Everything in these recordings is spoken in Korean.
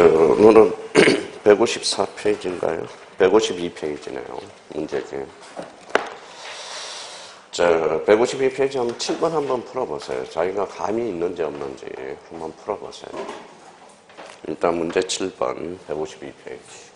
오늘은 154페이지인가요? 152페이지네요. 문제지. 자, 152페이지 한번 7번 한번 풀어보세요. 자기가 감이 있는지 없는지 한번 풀어보세요. 일단 문제 7번 152페이지.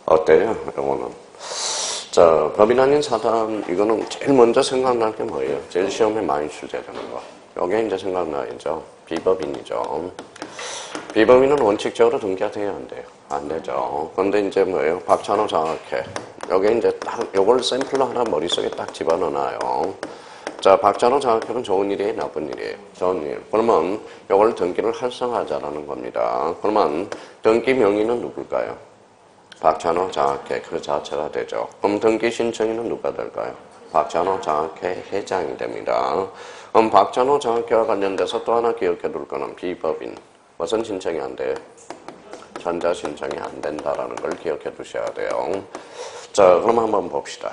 어때요? 이거는. 자, 법인 아닌 사단, 이거는 제일 먼저 생각날 게 뭐예요? 제일 시험에 많이 출제되는 거. 요게 이제 생각나죠? 비법인이죠. 비법인은 원칙적으로 등기가 돼야 안 돼요. 안 되죠. 그런데 이제 뭐예요? 박찬호 장학회. 요게 이제 딱, 요걸 샘플로 하나 머릿속에 딱 집어넣어놔요. 자, 박찬호 장학회는 좋은 일이에요? 나쁜 일이에요? 좋은 일. 그러면 요걸 등기를 활성화하자라는 겁니다. 그러면 등기 명의는 누굴까요? 박찬호 장학회 그 자체가 되죠. 그럼 등기 신청인은 누가 될까요? 박찬호 장학회 회장이 됩니다. 그럼 박찬호 장학회와 관련돼서 또 하나 기억해 둘 거는 비법인. 무슨 신청이 안 돼요? 전자 신청이 안 된다라는 걸 기억해 두셔야 돼요. 자, 그럼 한번 봅시다.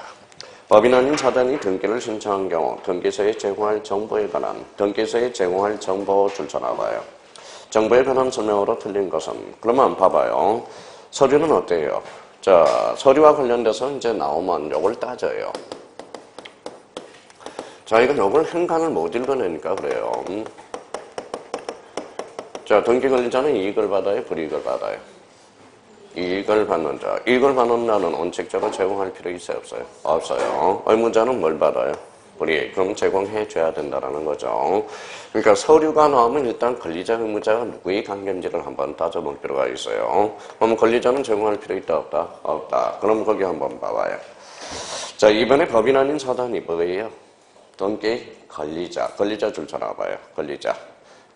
법인 아닌 사단이 등기를 신청한 경우 등기소에 제공할 정보에 관한 등기소에 제공할 정보 줄쳐놔봐요. 정보에 관한 설명으로 틀린 것은 그러면 봐봐요. 서류는 어때요? 자, 서류와 관련돼서 이제 나오면 요걸 따져요. 자기가 요걸 행간을 못 읽어내니까 그래요. 자, 등기 권리자는 이익을 받아요? 불이익을 받아요? 이익을 받는 자. 이익을 받는 자는 원칙적으로 제공할 필요 있어요? 없어요? 없어요. 의무자는 뭘 받아요? 불이익. 그럼 제공해줘야 된다는 거죠. 그러니까 서류가 나오면 일단 권리자, 의무자가 누구의 관계인지를 한번 따져볼 필요가 있어요. 그럼 권리자는 제공할 필요 있다, 없다? 없다. 그럼 거기 한번 봐봐요. 자, 이번에 법인 아닌 사단이 뭐예요? 등기 권리자. 권리자 줄 쳐놔봐요. 권리자.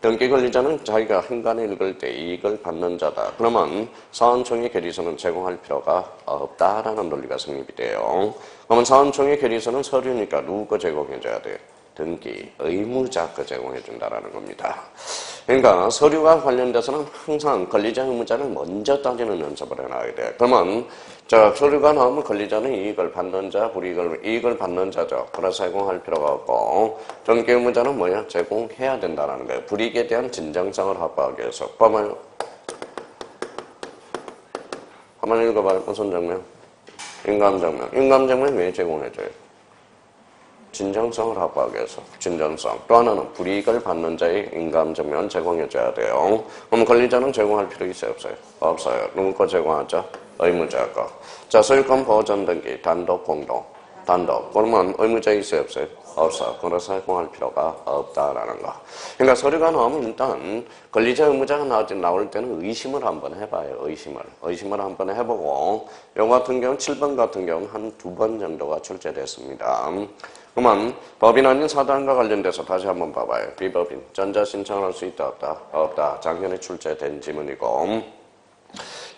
등기 권리자는 자기가 행간을 읽을 때 이익을 받는 자다. 그러면 사원총회 결의서는 제공할 필요가 없다라는 논리가 성립이 돼요. 그러면 사원총회 결의서는 서류니까 누구 거 제공해줘야 돼요? 등기 의무자 거 제공해준다라는 겁니다. 그러니까 서류와 관련돼서는 항상 권리자 의무자를 먼저 따지는 연습을 해놔야 돼요. 그러면 자, 서류가 나오면 권리자는 이익을 받는 자, 이익을 받는 자죠. 그래서 제공할 필요가 없고 등기 의무자는 뭐야? 제공해야 된다는 거예요. 불이익에 대한 진정성을 확보하기 위해서. 봐봐요. 한번 읽어봐요. 무슨 장면? 인감증명. 인감증명 왜 제공해줘요? 진정성을 확보하기 위해서. 진정성. 또 하나는 불이익을 받는 자의 인감증명을 제공해줘야 돼요. 그럼 권리자는 제공할 필요 있어요? 없어요? 없어요. 누구 거 제공하죠? 의무자 거. 자, 소유권 보전 등기 단독 공동. 단독. 그러면 의무자 있어요? 없어요? 없어. 그래서 제공할 필요가 없다라는 거. 그러니까 서류가 나오면 일단 권리자 의무자가 나올 때는 의심을 한번 해봐요. 의심을 한번 해보고 요 같은 경우 7번 같은 경우 한 2번 정도가 출제됐습니다. 그러면 법인 아닌 사단과 관련돼서 다시 한번 봐봐요. 비법인. 전자 신청을 할 수 있다 없다? 없다. 작년에 출제된 지문이고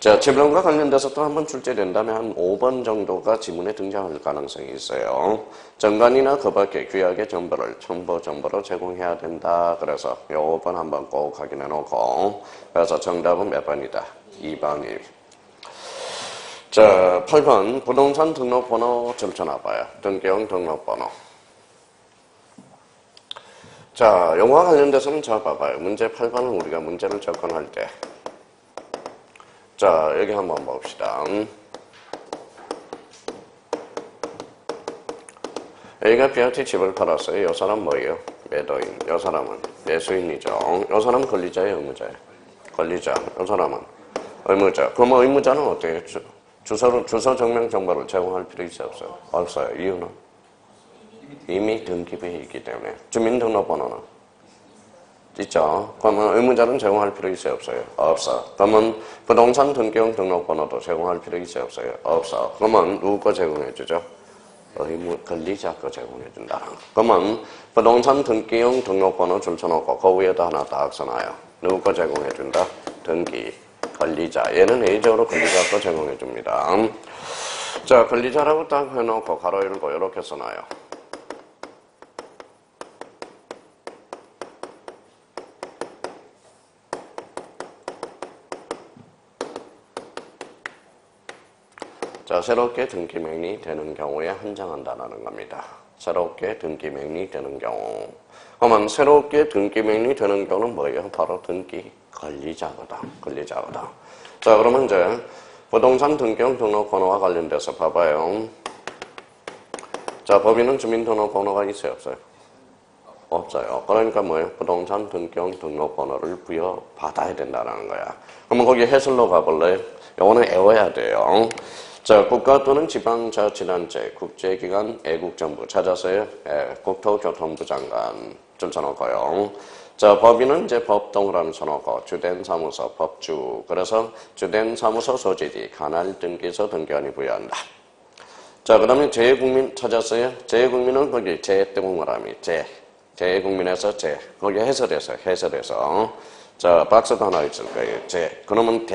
자, 지문과 관련돼서 또 한번 출제된다면 한 5번 정도가 지문에 등장할 가능성이 있어요. 정관이나 그 밖에 규약의 정보를 첨부 정보로 제공해야 된다. 그래서 요 5번 한번 꼭 확인해 놓고 그래서 정답은 몇 번이다? 2번이. 자, 8번 부동산 등록번호 적혀놔봐요. 등기용 등록번호. 자, 요거와 관련돼서는 잘 봐봐요. 문제 8번은 우리가 문제를 접근할 때 자, 여기 한번 봅시다. A가 B한테 집을 팔았어요. 이 사람 뭐예요? 매도인. 이 사람은 매수인이죠. 이 사람은 권리자예요? 의무자예요? 권리자. 이 사람은 의무자. 그러면 의무자는 어때요? 주소 증명 정보를 제공할 필요 있어요? 없어요? 없어요. 이유는? 이미 등기부에 있기 때문에. 주민등록번호는? 있죠. 그러면 의무자는 제공할 필요 있어요, 없어요? 없어. 그러면 부동산 등기용 등록번호도 제공할 필요 있어요, 없어요? 없어. 그러면 누구 거 제공해주죠? 의무 권리자 거 제공해준다. 그러면 부동산 등기용 등록번호 줄쳐놓고 그 위에다 하나 딱 써놔요. 누구 거 제공해준다? 등기 권리자. 얘는 A적으로 권리자 거 제공해줍니다. 자, 권리자라고 딱 해놓고 가로 열고 이렇게 써놔요. 자, 새롭게 등기명이 되는 경우에 한정한다는 겁니다. 새롭게 등기명이 되는 경우. 그러면 새롭게 등기명이 되는 경우는 뭐예요? 바로 등기 권리자거다. 권리자거다. 자, 그러면 이제 부동산 등기용 등록번호와 관련돼서 봐봐요. 자, 법인은 주민등록번호가 있어요, 없어요? 없어요. 그러니까 뭐예요? 부동산 등기용 등록번호를 부여받아야 된다는 거야. 그러면 거기 해설로 가볼래요? 요거는 외워야 돼요. 자, 국가 또는 지방자치단체, 국제기관, 애국정부 찾았어요? 예, 국토교통부 장관 좀 써놓고요. 자, 법인은 이제 법동이라는 써놓고 주된 사무소, 법주. 그래서 주된 사무소 소지지, 관할 등기소 등기관이 부여한다. 자, 그 다음에 재외국민 찾았어요? 재외국민은 거기 재동그라미, 재외국민에서 거기 해설해서. 자, 박스도 하나 있을 거예요. 그러면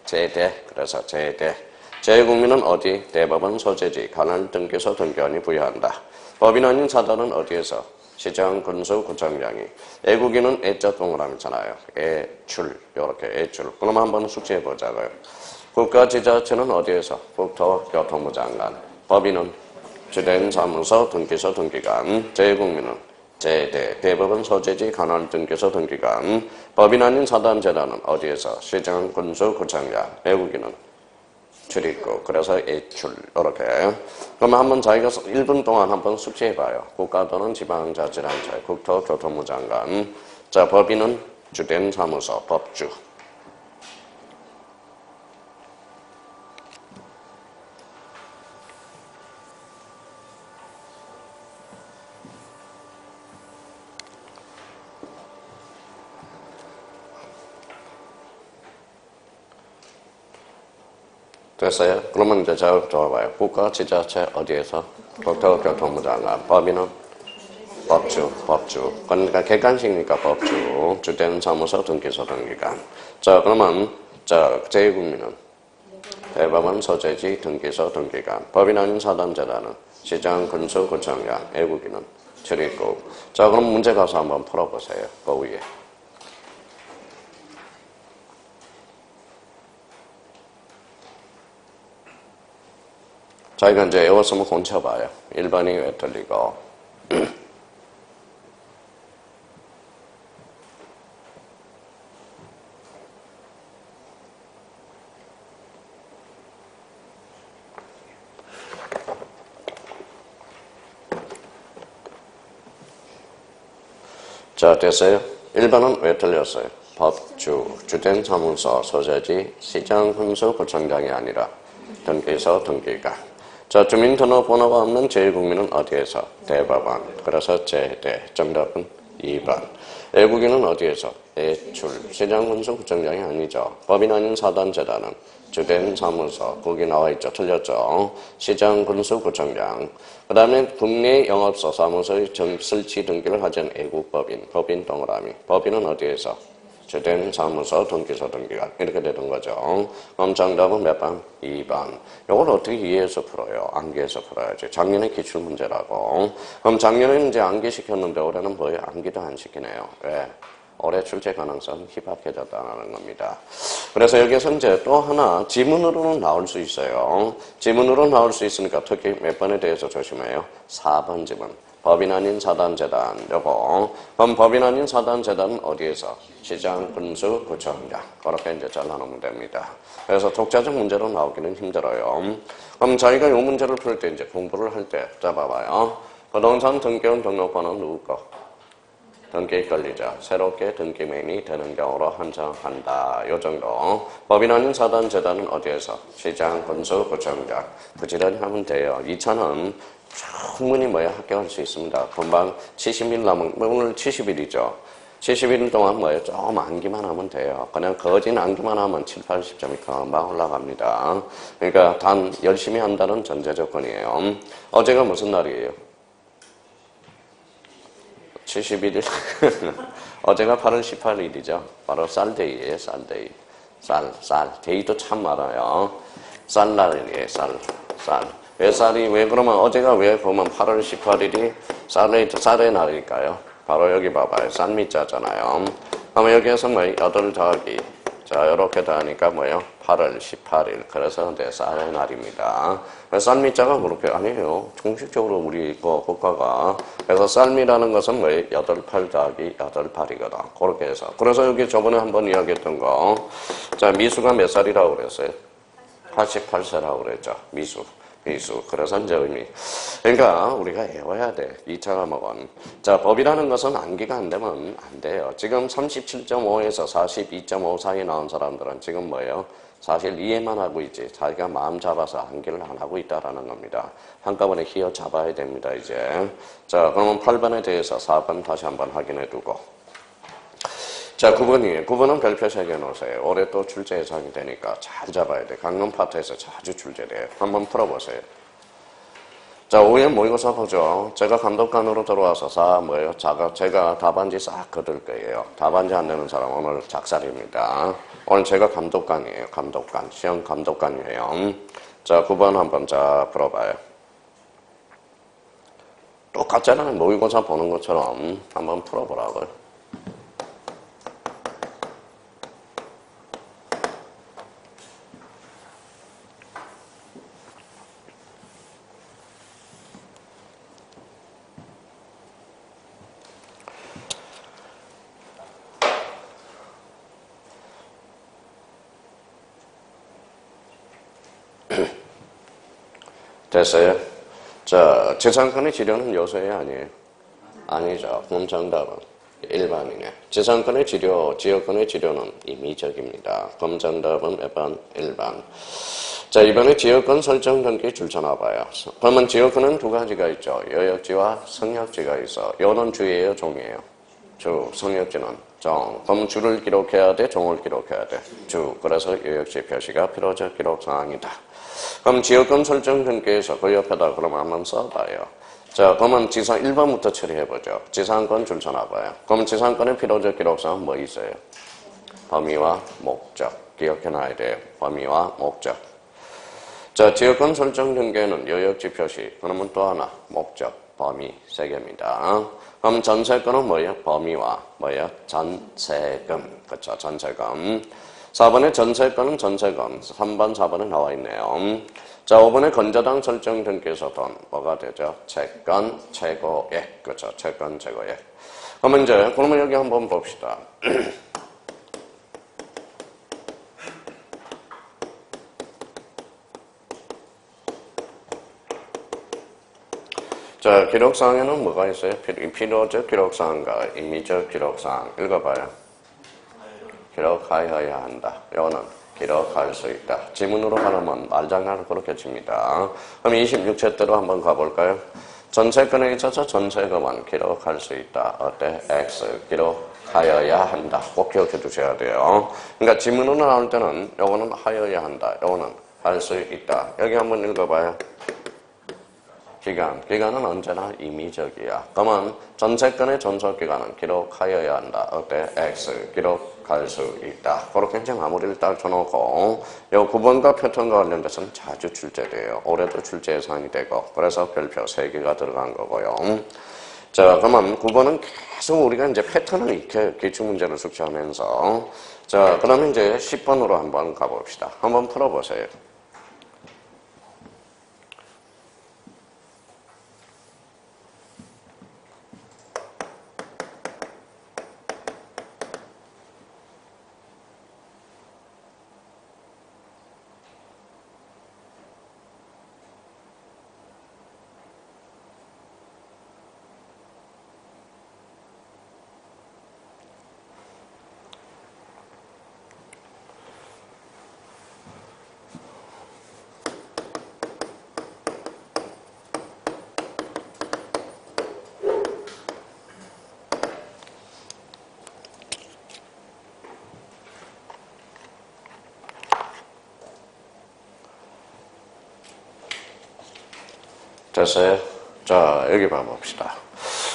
제대. 그래서 제대. 재외국민은 어디? 대법원 소재지, 관할 등기소 등기관이 부여한다. 법인 아닌 사단은 어디에서? 시장, 군수, 구청장이. 애국인은 애자 동그라미잖아요. 요렇게 애출. 그럼 한번 숙지해보자고요. 국가지자체는 어디에서? 국토교통부 장관. 법인은 주된 사무소, 등기소, 등기관. 재외국민은 대법원 소재지, 관할 등기소, 등기관. 법인 아닌 사단 재단은 어디에서? 시장, 군수, 구청장. 애국인은 출입국, 그래서 애출, 이렇게. 그러면 한번 자기가 1분 동안 한번 숙지해봐요. 국가 또는 지방자치단체, 국토교통부 장관. 자, 법인은 주된 사무소, 법주. 됐어요? 그러면 이제 저 봐봐요. 국가지자체 어디에서? 국토교통부 장관. 법인은 법주. 그러니까 객관식이니까 법주. 주된 사무소, 등기소, 등기관. 자, 그러면 제2국민은 대법원 소재지, 등기소, 등기관. 법인 아닌 사단재단은 시장, 군수, 구청장. 애국인은 출입국. 자, 그럼 문제 가서 한번 풀어보세요. 그 위에. 자기가 이제 외웠으면 공쳐봐요. 1번이 왜 틀리고. 자, 됐어요? 1번은 왜 틀렸어요? 법주, 주된 사무소, 소재지, 시장, 군수, 구청장이 아니라 등기소, 등기관. 자, 주민등록번호가 없는 제1국민은 어디에서? 대법원. 그래서 제대. 정답은 2번. 애국인은 어디에서? 애출. 시장, 군수, 구청장이 아니죠. 법인 아닌 사단재단은 주된 사무소. 거기 나와있죠. 틀렸죠. 시장, 군수, 구청장. 그 다음에 국내 영업소, 사무소의 설치 등기를 하지 않은 애국법인. 법인 동그라미. 법인은 어디에서? 주된 사무소, 등기소, 등기관. 이렇게 되는 거죠. 그럼 정답은 몇 번? 2번. 이걸 어떻게 이해해서 풀어요? 암기해서 풀어야지. 작년에 기출문제라고. 그럼 작년에는 이제 암기시켰는데 올해는 뭐예요? 암기도 안 시키네요. 왜? 올해 출제 가능성은 희박해졌다는 겁니다. 그래서 여기서 이제 또 하나 지문으로는 나올 수 있어요. 지문으로 나올 수 있으니까 특히 몇 번에 대해서 조심해요. 4번 지문. 법인 아닌 사단재단, 요거. 그럼 법인 아닌 사단재단은 어디에서? 시장, 군수, 구청장. 그렇게 이제 잘라놓으면 됩니다. 그래서 독자적 문제로 나오기는 힘들어요. 그럼 저희가 이 문제를 풀 때 이제 공부를 할 때, 잡아봐요. 부동산 등기원 등록번호 누구 거? 등기 권리자. 새롭게 등기명이 되는 경우로 한정한다. 요 정도. 법인 아닌 사단재단은 어디에서? 시장, 군수, 구청장. 부지런히 하면 돼요. 2차는 충분히 합격할 수 있습니다. 금방 70일 남은, 오늘 70일이죠. 71일 동안 뭐예요? 좀 암기만 하면 돼요. 그냥 거진 암기만 하면 7, 80점이 금방 올라갑니다. 그러니까 단 열심히 한다는 전제 조건이에요. 어제가 무슨 날이에요? 71일. 어제가 8월 18일이죠. 바로 쌀데이예요, 쌀데이. 쌀. 데이도 참 많아요. 쌀날이에요, 쌀. 왜 쌀이, 왜 그러면 어제가 왜 보면 8월 18일이 쌀의 날일까요? 바로 여기 봐봐요. 쌀미자잖아요. 그러면 여기에서 뭐 8 더하기. 자, 이렇게 더하니까 뭐예요? 8월 18일. 그래서 내 쌀의 날입니다. 쌀미자가 그렇게 아니에요. 공식적으로 우리 국가가. 그래서 쌀미라는 것은 뭐예요? 8, 8 더하기 8, 8이거든. 그렇게 해서. 그래서 여기 저번에 한번 이야기했던 거. 자, 미수가 몇 살이라고 그랬어요? 88세라고 그랬죠. 미수. 그래서 이제 의미. 그러니까 우리가 외워야 돼. 2차 과목은. 자, 법이라는 것은 암기가 안 되면 안 돼요. 지금 37.5에서 42.5 사이 나온 사람들은 지금 뭐예요? 사실 이해만 하고 있지. 자기가 마음 잡아서 암기를 안 하고 있다라는 겁니다. 한꺼번에 휘어 잡아야 됩니다, 이제. 자, 그러면 8번에 대해서 4번 다시 한번 확인해 두고. 자, 9번이에요. 9번은 별표 새겨 놓으세요. 올해 또 출제 예상이 되니까 잘 잡아야 돼. 강론 파트에서 자주 출제돼요. 한번 풀어보세요. 자, 5회 모의고사 보죠. 제가 감독관으로 들어와서 뭐예요? 제가 답안지 싹 거둘 거예요. 답안지 안 내는 사람 오늘 작살입니다. 오늘 제가 감독관이에요. 감독관. 시험 감독관이에요. 자, 9번 한번 자 풀어봐요. 똑같잖아요. 모의고사 보는 것처럼 한번 풀어보라고요. 됐어요? 자, 재산권의 지료는 요소예요, 아니에요? 아니죠. 그럼 정답은 1번이네. 재산권의 지료, 지역권의 지료는 임의적입니다. 그럼 정답은 몇 번? 1번. 자, 이번에 지역권 설정 등기 줄 쳐놔봐요. 그러면 지역권은 두 가지가 있죠. 여역지와 성역지가 있어. 요는 주예요, 종이에요? 주, 성역지는 정. 그럼 주를 기록해야 돼, 종을 기록해야 돼? 주. 그래서 여역지 표시가 필요적 기록사항이다. 그럼 지역권 설정 등기에서 그 옆에다 그러면 한번 써봐요. 자, 그러면 지상 1번부터 처리해보죠. 지상권 줄 쳐놔봐요. 그럼 지상권의 필요적 기록사항은 뭐 있어요? 범위와 목적. 기억해놔야 돼요. 범위와 목적. 자, 지역권 설정 등기에는 여역지 표시. 그러면 또 하나, 목적, 범위, 3개입니다. 그럼 전세권은 뭐예요? 범위와 뭐예요? 전세금. 그쵸, 전세금. 4번에 전세권은 전세금. 3번, 4번에 나와 있네요. 자, 5번에 건저당 설정 등기에서 돈. 뭐가 되죠? 채권, 최고액. 그쵸, 채권, 최고액. 그러면 여기 한번 봅시다. 자, 기록사항에는 뭐가 있어요? 필요적 기록사항과 임의적 기록사항. 읽어봐요. 기록하여야 한다. 이거는 기록할 수 있다. 지문으로 하려면 말장난을 그렇게 칩니다. 그럼 26채대로 한번 가볼까요? 전세권에 있어서 전세금은 기록할 수 있다. 어때? X. 기록하여야 한다. 꼭 기억해 두셔야 돼요. 그러니까 지문으로 나올 때는 요거는 하여야 한다. 요거는 할 수 있다. 여기 한번 읽어봐요. 기간은 언제나 임의적이야. 그러면 전세권의 전속기간은 기록하여야 한다. 어때? X. 기록할 수 있다. 그렇게 이제 마무리를 딱 쳐놓고 요 9번과 패턴과 관련돼서는 자주 출제돼요. 올해도 출제 예상이 되고 그래서 별표 3개가 들어간 거고요. 자, 그러면 9번은 계속 우리가 이제 패턴을 익혀 기출문제를 숙지하면서 자, 그러면 이제 10번으로 한번 가봅시다. 한번 풀어보세요. 됐어요? 자, 여기 봐봅시다.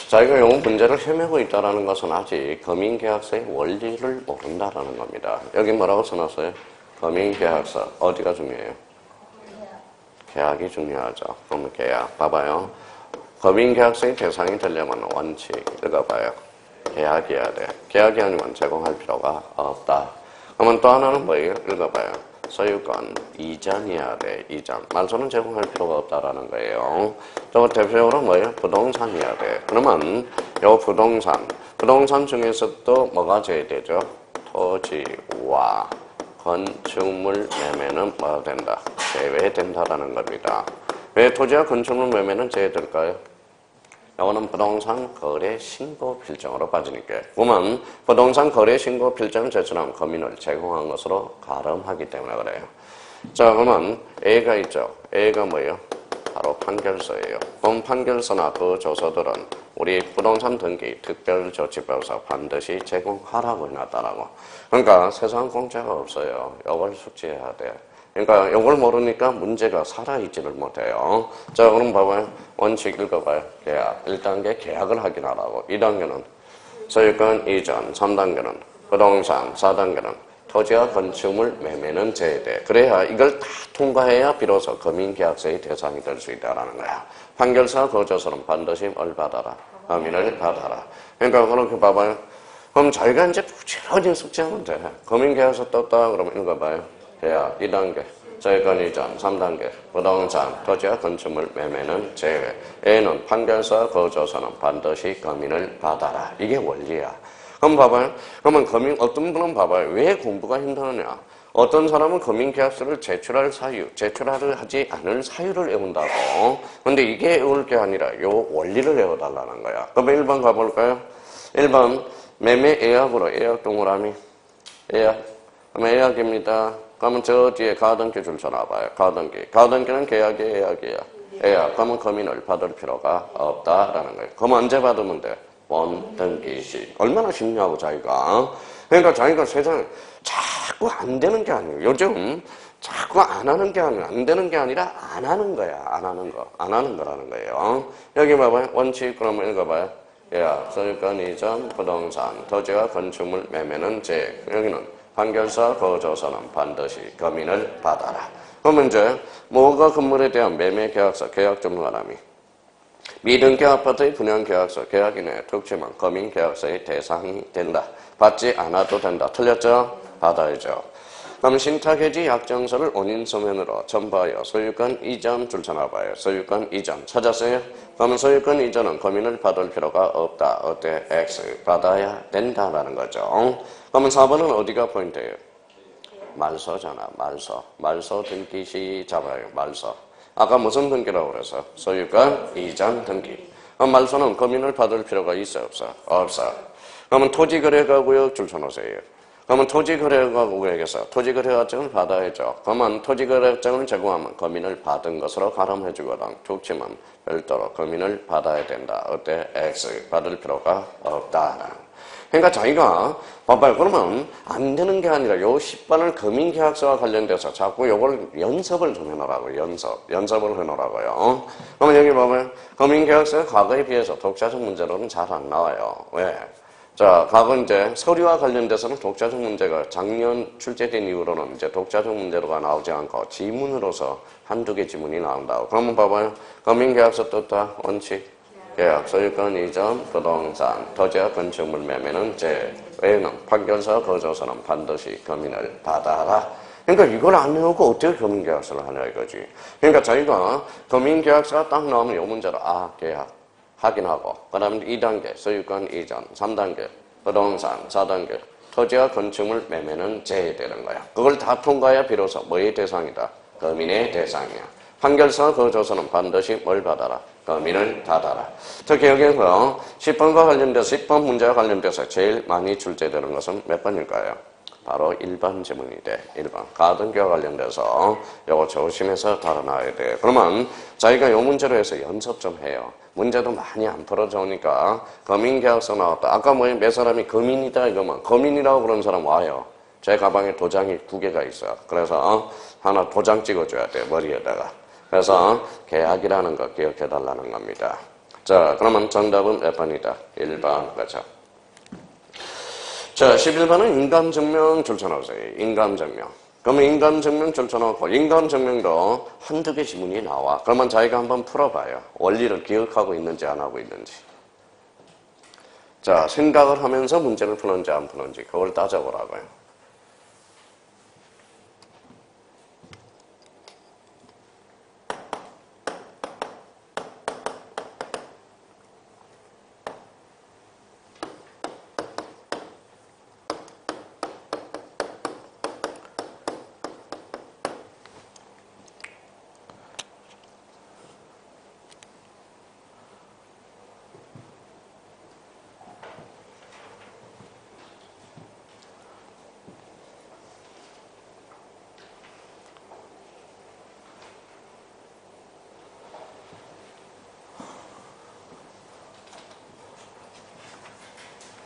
자, 이거 요 문제를 헤매고 있다는 것은 아직 검인계약서의 원리를 모른다라는 겁니다. 여기 뭐라고 써놨어요? 검인계약서. 어디가 중요해요? 계약이 중요하죠. 그러면 계약. 봐봐요. 검인계약서의 대상이 되려면 원칙. 읽어봐요. 계약이어야 돼. 계약이 아니면 제공할 필요가 없다. 그러면 또 하나는 뭐예요? 읽어봐요. 소유권 이전이어야 돼. 이전. 말소는 제공할 필요가 없다라는 거예요. 또 대표적으로 뭐예요? 부동산이어야 돼. 그러면 요 부동산 중에서도 뭐가 제외되죠? 토지와 건축물 매매는 뭐가 된다? 제외된다라는 겁니다. 왜 토지와 건축물 매매는 제외될까요? 이거는 부동산 거래 신고 필정으로 빠지니까. 그러면 부동산 거래 신고 필정을 제출한 검인을 제공한 것으로 가름하기 때문에 그래요. 자, 그러면 A가 있죠. A가 뭐예요? 바로 판결서예요. 그럼 판결서나 그 조서들은 우리 부동산 등기 특별조치법에서 반드시 제공하라고 해놨다라고. 그러니까 세상 공짜가 없어요. 이걸 숙지해야 돼. 그러니까 이걸 모르니까 문제가 살아있지를 못해요. 자, 그럼 봐봐요. 원칙 읽어봐요. 계약. 1단계 계약을 확인하라고. 2단계는 소유권 이전. 3단계는 부동산. 4단계는 토지와 건축물 매매는 제외돼. 그래야 이걸 다 통과해야 비로소 검인계약서의 대상이 될 수 있다는 거야. 판결서 거조서는 반드시 뭘 받아라? 검인을 받아라. 그러니까 그렇게 봐봐요. 그럼 자기가 이제 부지런히 숙지하면 돼. 검인계약서 떴다 그러면 읽어봐요. 계약 2단계, 소유권 이전 3단계, 부동산, 토지와 건축물 매매는 제외. A는 판결서 거조서는 반드시 검인을 받아라. 이게 원리야. 그럼 봐봐요. 그러면 어떤 분은 봐봐요. 왜 공부가 힘드느냐. 어떤 사람은 검인계약서를 제출할 사유, 제출을 하지 않을 사유를 외운다고. 근데 이게 외울 게 아니라 요 원리를 외워달라는 거야. 그럼 1번 가볼까요? 1번 매매 예약으로 예약 동그라미 예약. 그럼 예약입니다. 그러면 저 뒤에 가등기 줄 서놔봐요. 가등기는 계약이에요, 예약이에요. 예약. 그러면 검인을 받을 필요가 없다라는 거예요. 그럼 언제 받으면 돼? 본등기 시. 얼마나 쉽냐고 자기가. 그러니까 자기가 세상에 자꾸 안 되는 게 아니에요. 요즘 자꾸 안 하는 게 아니라 안 되는 게 아니라 안 하는 거야. 안 하는 거라는 거예요. 여기 봐봐요. 원칙 그러면 읽어봐요. 예약, 소유권 이전, 부동산, 토지와 건축물 매매는 제. 여기는 판결서 거조서는 반드시 검인을 받아라. 그러면 이제 뭐가 건물에 대한 매매 계약서, 계약 전문가람이 미등기 아파트의 분양계약서, 계약인의 특징은 검인계약서의 대상이 된다. 받지 않아도 된다. 틀렸죠? 받아야죠. 그럼 신탁해지 약정서를 원인서면으로 첨부하여 소유권 이전 줄 서놔봐요. 소유권 이전 찾았어요? 그러면 소유권 이전은 검인을 받을 필요가 없다. 어때? X 받아야 된다라는 거죠. 그러면 4번은 어디가 포인트예요? 말소잖아. 말소 등기 시 잡아요. 말소. 아까 무슨 등기라고 그래서? 소유권 이전 등기. 그럼 말소는 검인을 받을 필요가 있어 없어? 없어. 그러면 토지거래가구역 줄 서놓으세요. 그러면 토지거래가구역에서 토지거래가증을 받아야죠. 그러면 토지거래증을 제공하면 검인을 받은 것으로 가름해주거든. 좋지만 별도로 검인을 받아야 된다. 어때? X 받을 필요가 없다. 그러니까 자기가 봐봐요. 그러면 안 되는 게 아니라 요 10번을 검인계약서와 관련돼서 자꾸 요걸 연습을 좀 해놓으라고요. 연습을 해놓으라고요. 그러면 여기 봐봐요. 검인계약서가 과거에 비해서 독자적 문제로는 잘 안 나와요. 왜? 자, 과거 이제 서류와 관련돼서는 독자적 문제가 작년 출제된 이후로는 이제 독자적 문제로가 나오지 않고 지문으로서 한두 개 지문이 나온다고. 그러면 봐봐요. 검인계약서 떴다. 원칙. 계약, 소유권 이전, 부동산, 토지와 건축물 매매는 제. 외에는 판결서, 거조서는 반드시 검인을 받아라. 그러니까 이걸 안 해놓고 어떻게 검인계약서를 하냐 이거지. 그러니까 자기가 검인계약서가 딱 나오면 이 문제로 계약. 확인하고 그 다음에 2단계 소유권 이전, 3단계 부동산, 4단계 토지와 건축물 매매는 제외되는 거야. 그걸 다 통과해야 비로소 뭐의 대상이다? 검인의 대상이야. 판결서 거조서는 반드시 뭘 받아라? 검인을 받아라. 특히 여기서 10번과 관련돼서 10번 문제와 관련돼서 제일 많이 출제되는 것은 몇 번일까요? 바로 1번 지문이 돼. 1번. 가등기와 관련돼서 요거 조심해서 다뤄놔야 돼. 그러면 자기가 요 문제로 해서 연습 좀 해요. 문제도 많이 안 풀어져 오니까 검인계약서 나왔다. 아까 뭐 몇 사람이 검인이다 이거만. 검인이라고 그런 사람 와요. 제 가방에 도장이 2개가 있어. 그래서 하나 도장 찍어줘야 돼. 머리에다가. 그래서 계약이라는 거 기억해달라는 겁니다. 자, 그러면 정답은 몇 번이다? 1번. 그렇죠. 자, 11번은 인감증명 줄쳐놓으세요. 인감증명. 그러면 인감증명 줄쳐놓고 인감증명도 한두 개 지문이 나와. 그러면 자기가 한번 풀어봐요. 원리를 기억하고 있는지 안 하고 있는지. 자, 생각을 하면서 문제를 푸는지 안 푸는지 그걸 따져보라고요.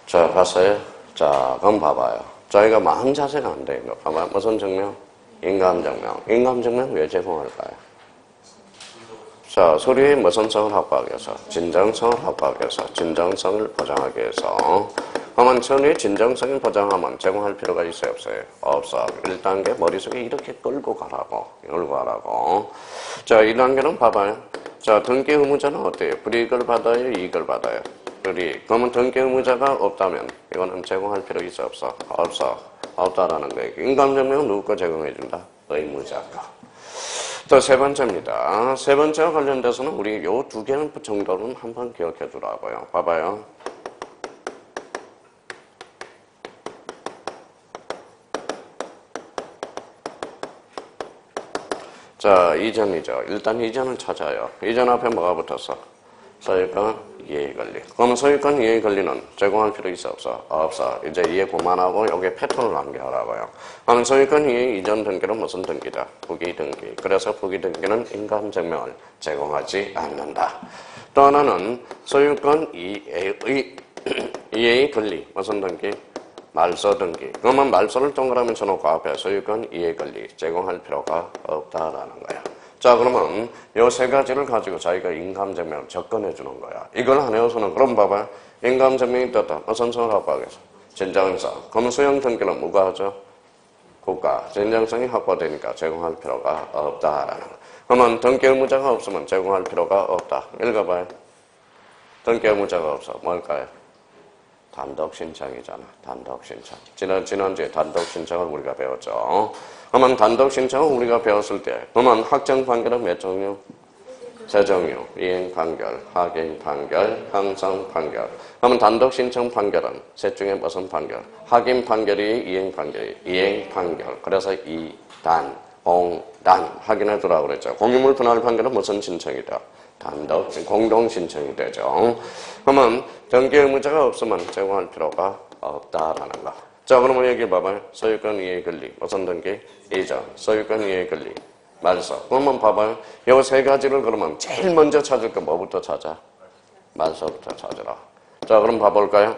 자, 봤어요? 자, 그럼 봐봐요. 저희가 마음 자세가 안 돼. 이거 봐봐요. 무슨 증명? 인감증명. 인감증명 왜 제공할까요? 자, 서류의 무슨 성을 확보하기 위해서? 진정성을 확보하기 위해서. 진정성을 보장하기 위해서. 그러면 서류의 진정성을 보장하면 제공할 필요가 있어요? 없어요? 없어. 1단계 머릿속에 이렇게 끌고 가라고. 자, 2단계는 봐봐요. 자, 등기 의무자는 어때요? 불이익을 받아요? 이익을 받아요? 그러면 등기 의무자가 없다면 이거는 제공할 필요 있어? 없어? 없다라는 거예요. 인감증명은 누구 거 제공해준다? 의무자가. 또 세 번째입니다. 세 번째와 관련돼서는 우리 요 두 개는 정도는 한번 기억해 두라고요. 봐봐요. 자, 이전이죠. 일단 이전을 찾아요. 이전 앞에 뭐가 붙었어? 소유권 이해 권리. 그러면 소유권 이해 권리는 제공할 필요 있어? 없어. 이제 이해 그만하고 여기에 패턴을 남겨라고요. 그러면 소유권 이해 이전 등기는 무슨 등기다? 부기 등기. 그래서 부기 등기는 인감증명을 제공하지 않는다. 또 하나는 소유권 이해의 권리. 무슨 등기? 말소 등기. 그러면 말소를 동그라미 쳐놓고 앞에 소유권 이해 권리 제공할 필요가 없다라는 거야. 자, 그러면 요 세 가지를 가지고 자기가 인감증명을 접근해 주는 거야. 이걸 안 해서는 그럼 봐봐. 인감증명이 떴다. 무슨 성을 확보하겠어? 진정성. 그러면 수용 등기는 누가 하죠? 국가. 진정성이 확보되니까 제공할 필요가 없다라는 거. 그러면 등기 의무자가 없으면 제공할 필요가 없다. 읽어봐요. 등기 의무자가 없어. 뭘까요? 단독 신청이잖아. 단독 신청. 지난주에 단독 신청을 우리가 배웠죠. 그러면 단독 신청을 우리가 배웠을 때, 그러면 확정 판결은 몇 종류? 세 종류. 이행 판결, 하행 판결, 형성 판결. 그러면 단독 신청 판결은 셋 중에 무슨 판결? 하행 판결이 이행 판결이 이행 판결. 그래서 이단, 공단 확인해 두라고 그랬죠. 공유물 분할 판결은 무슨 신청이다? 단독 공동 신청이 되죠. 그러면 등기 의무자가 없으면 제공할 필요가 없다라는 거. 자, 그러면 여기 봐봐요. 소유권 이해 권리 무슨 등기? 이전. 소유권 이해 권리 말소. 그러면 봐봐요. 요 세 가지를 그러면 제일 먼저 찾을 거 뭐부터 찾아? 말소부터 찾으라. 자, 그럼 봐볼까요?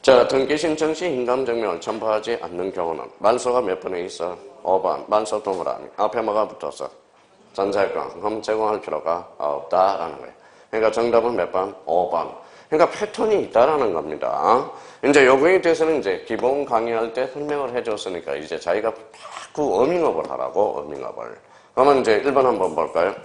자, 등기 신청 시 인감증명을 첨부하지 않는 경우는 말소가 몇 번에 있어? 5번. 말소 동그라미. 앞에 뭐가 붙었어? 전세권. 그럼 제공할 필요가 없다라는 거예요. 그러니까 정답은 몇 번? 5번. 그러니까 패턴이 있다라는 겁니다. 이제 요거에 대해서는 이제 기본 강의할 때 설명을 해줬으니까 이제 자기가 자꾸 어밍업을 하라고, 어밍업을. 그러면 이제 1번 한번 볼까요?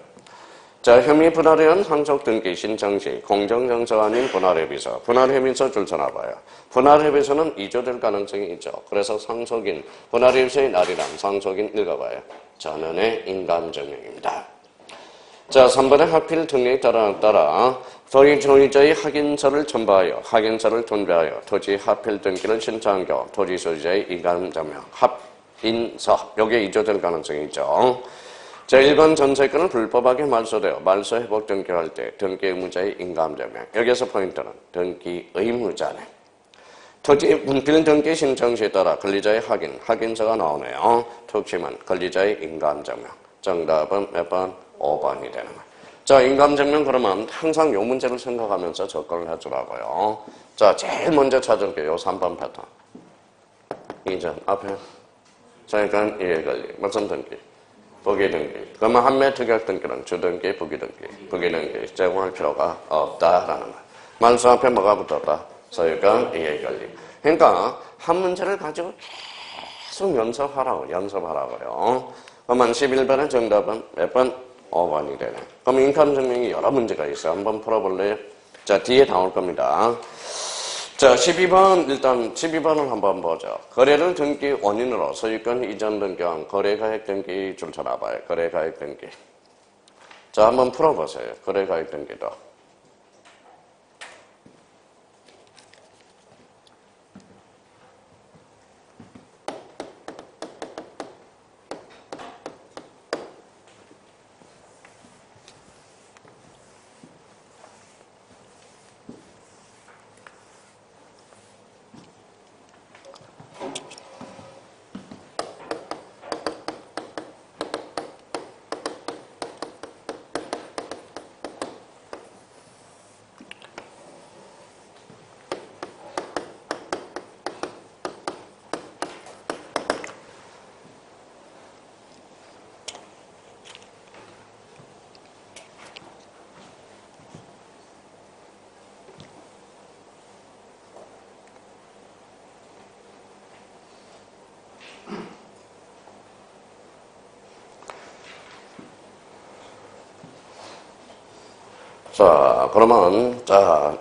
자, 혐의 분할회원 상속 등기 신청 시 공정정서 아닌 분할협의서. 분할협의서 줄쳐놔봐요. 분할협의서는 이조될 가능성이 있죠. 그래서 상속인, 분할협의서의 날이랑 상속인 읽어봐요. 전원의 인감증명입니다. 자, 3번의 하필 등에 따라 소유자의 확인서를 첨부하여 확인서를 존배하여 토지 하필 등기를 신청한 경우 토지 소유자의 인감증명 합인서. 여기에 이조될 가능성이 있죠. 자, 1번 전세권을 불법하게 말소되어 말소 회복 등기할 때 등기 의무자의 인감증명. 여기서 포인트는 등기 의무자네. 토지 분필 등기 신청 시에 따라 권리자의 확인서가 나오네요. 툭 치면 권리자의 인감증명. 정답은 몇 번? 5번이 되는 거예요. 자, 인감증명 그러면 항상 요 문제를 생각하면서 접근을 해주라고요. 자, 제일 먼저 찾을게요. 3번 패턴. 이전 앞에 소유권 이해 권리 무슨 등기? 부기등기. 그러면 한매 특약 등기는 주등기, 부기등기. 부기등기 제공할 필요가 없다라는 거야. 말소 앞에 뭐가 붙었다? 소유권, 이해관리. 그러니까 한 문제를 가지고 계속 연습하라고요. 그러면 11번의 정답은 몇 번? 5번이 되네. 그럼 인감 증명이 여러 문제가 있어요. 한번 풀어볼래요? 자, 뒤에 나올 겁니다. 자, 12번, 일단 12번을 한번 보죠. 거래를 등기 원인으로 소유권 이전 등기한 거래가액 등기 줄 쳐놔봐요. 거래가액 등기. 자, 한번 풀어보세요. 거래가액 등기도. 자, 그러면, 자,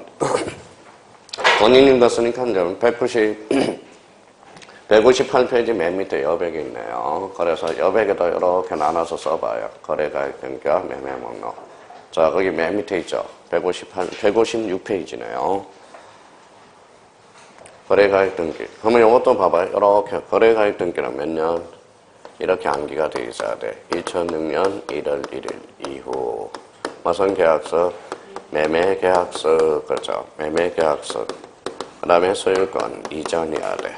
본인인 것으니까 이제 158페이지 맨 밑에 여백이 있네요. 그래서 여백에다 이렇게 나눠서 써봐요. 거래가액 등기와 매매 목록. 자, 거기 맨 밑에 있죠. 156페이지네요. 거래가액 등기. 그러면 이것도 봐봐요. 이렇게 거래가액 등기는 몇 년? 이렇게 암기가 돼 있어야 돼. 2006년 1월 1일 이후. 무슨 계약서? 매매계약서, 그죠? 매매계약서. 그 다음에 소유권 이전이어야 돼.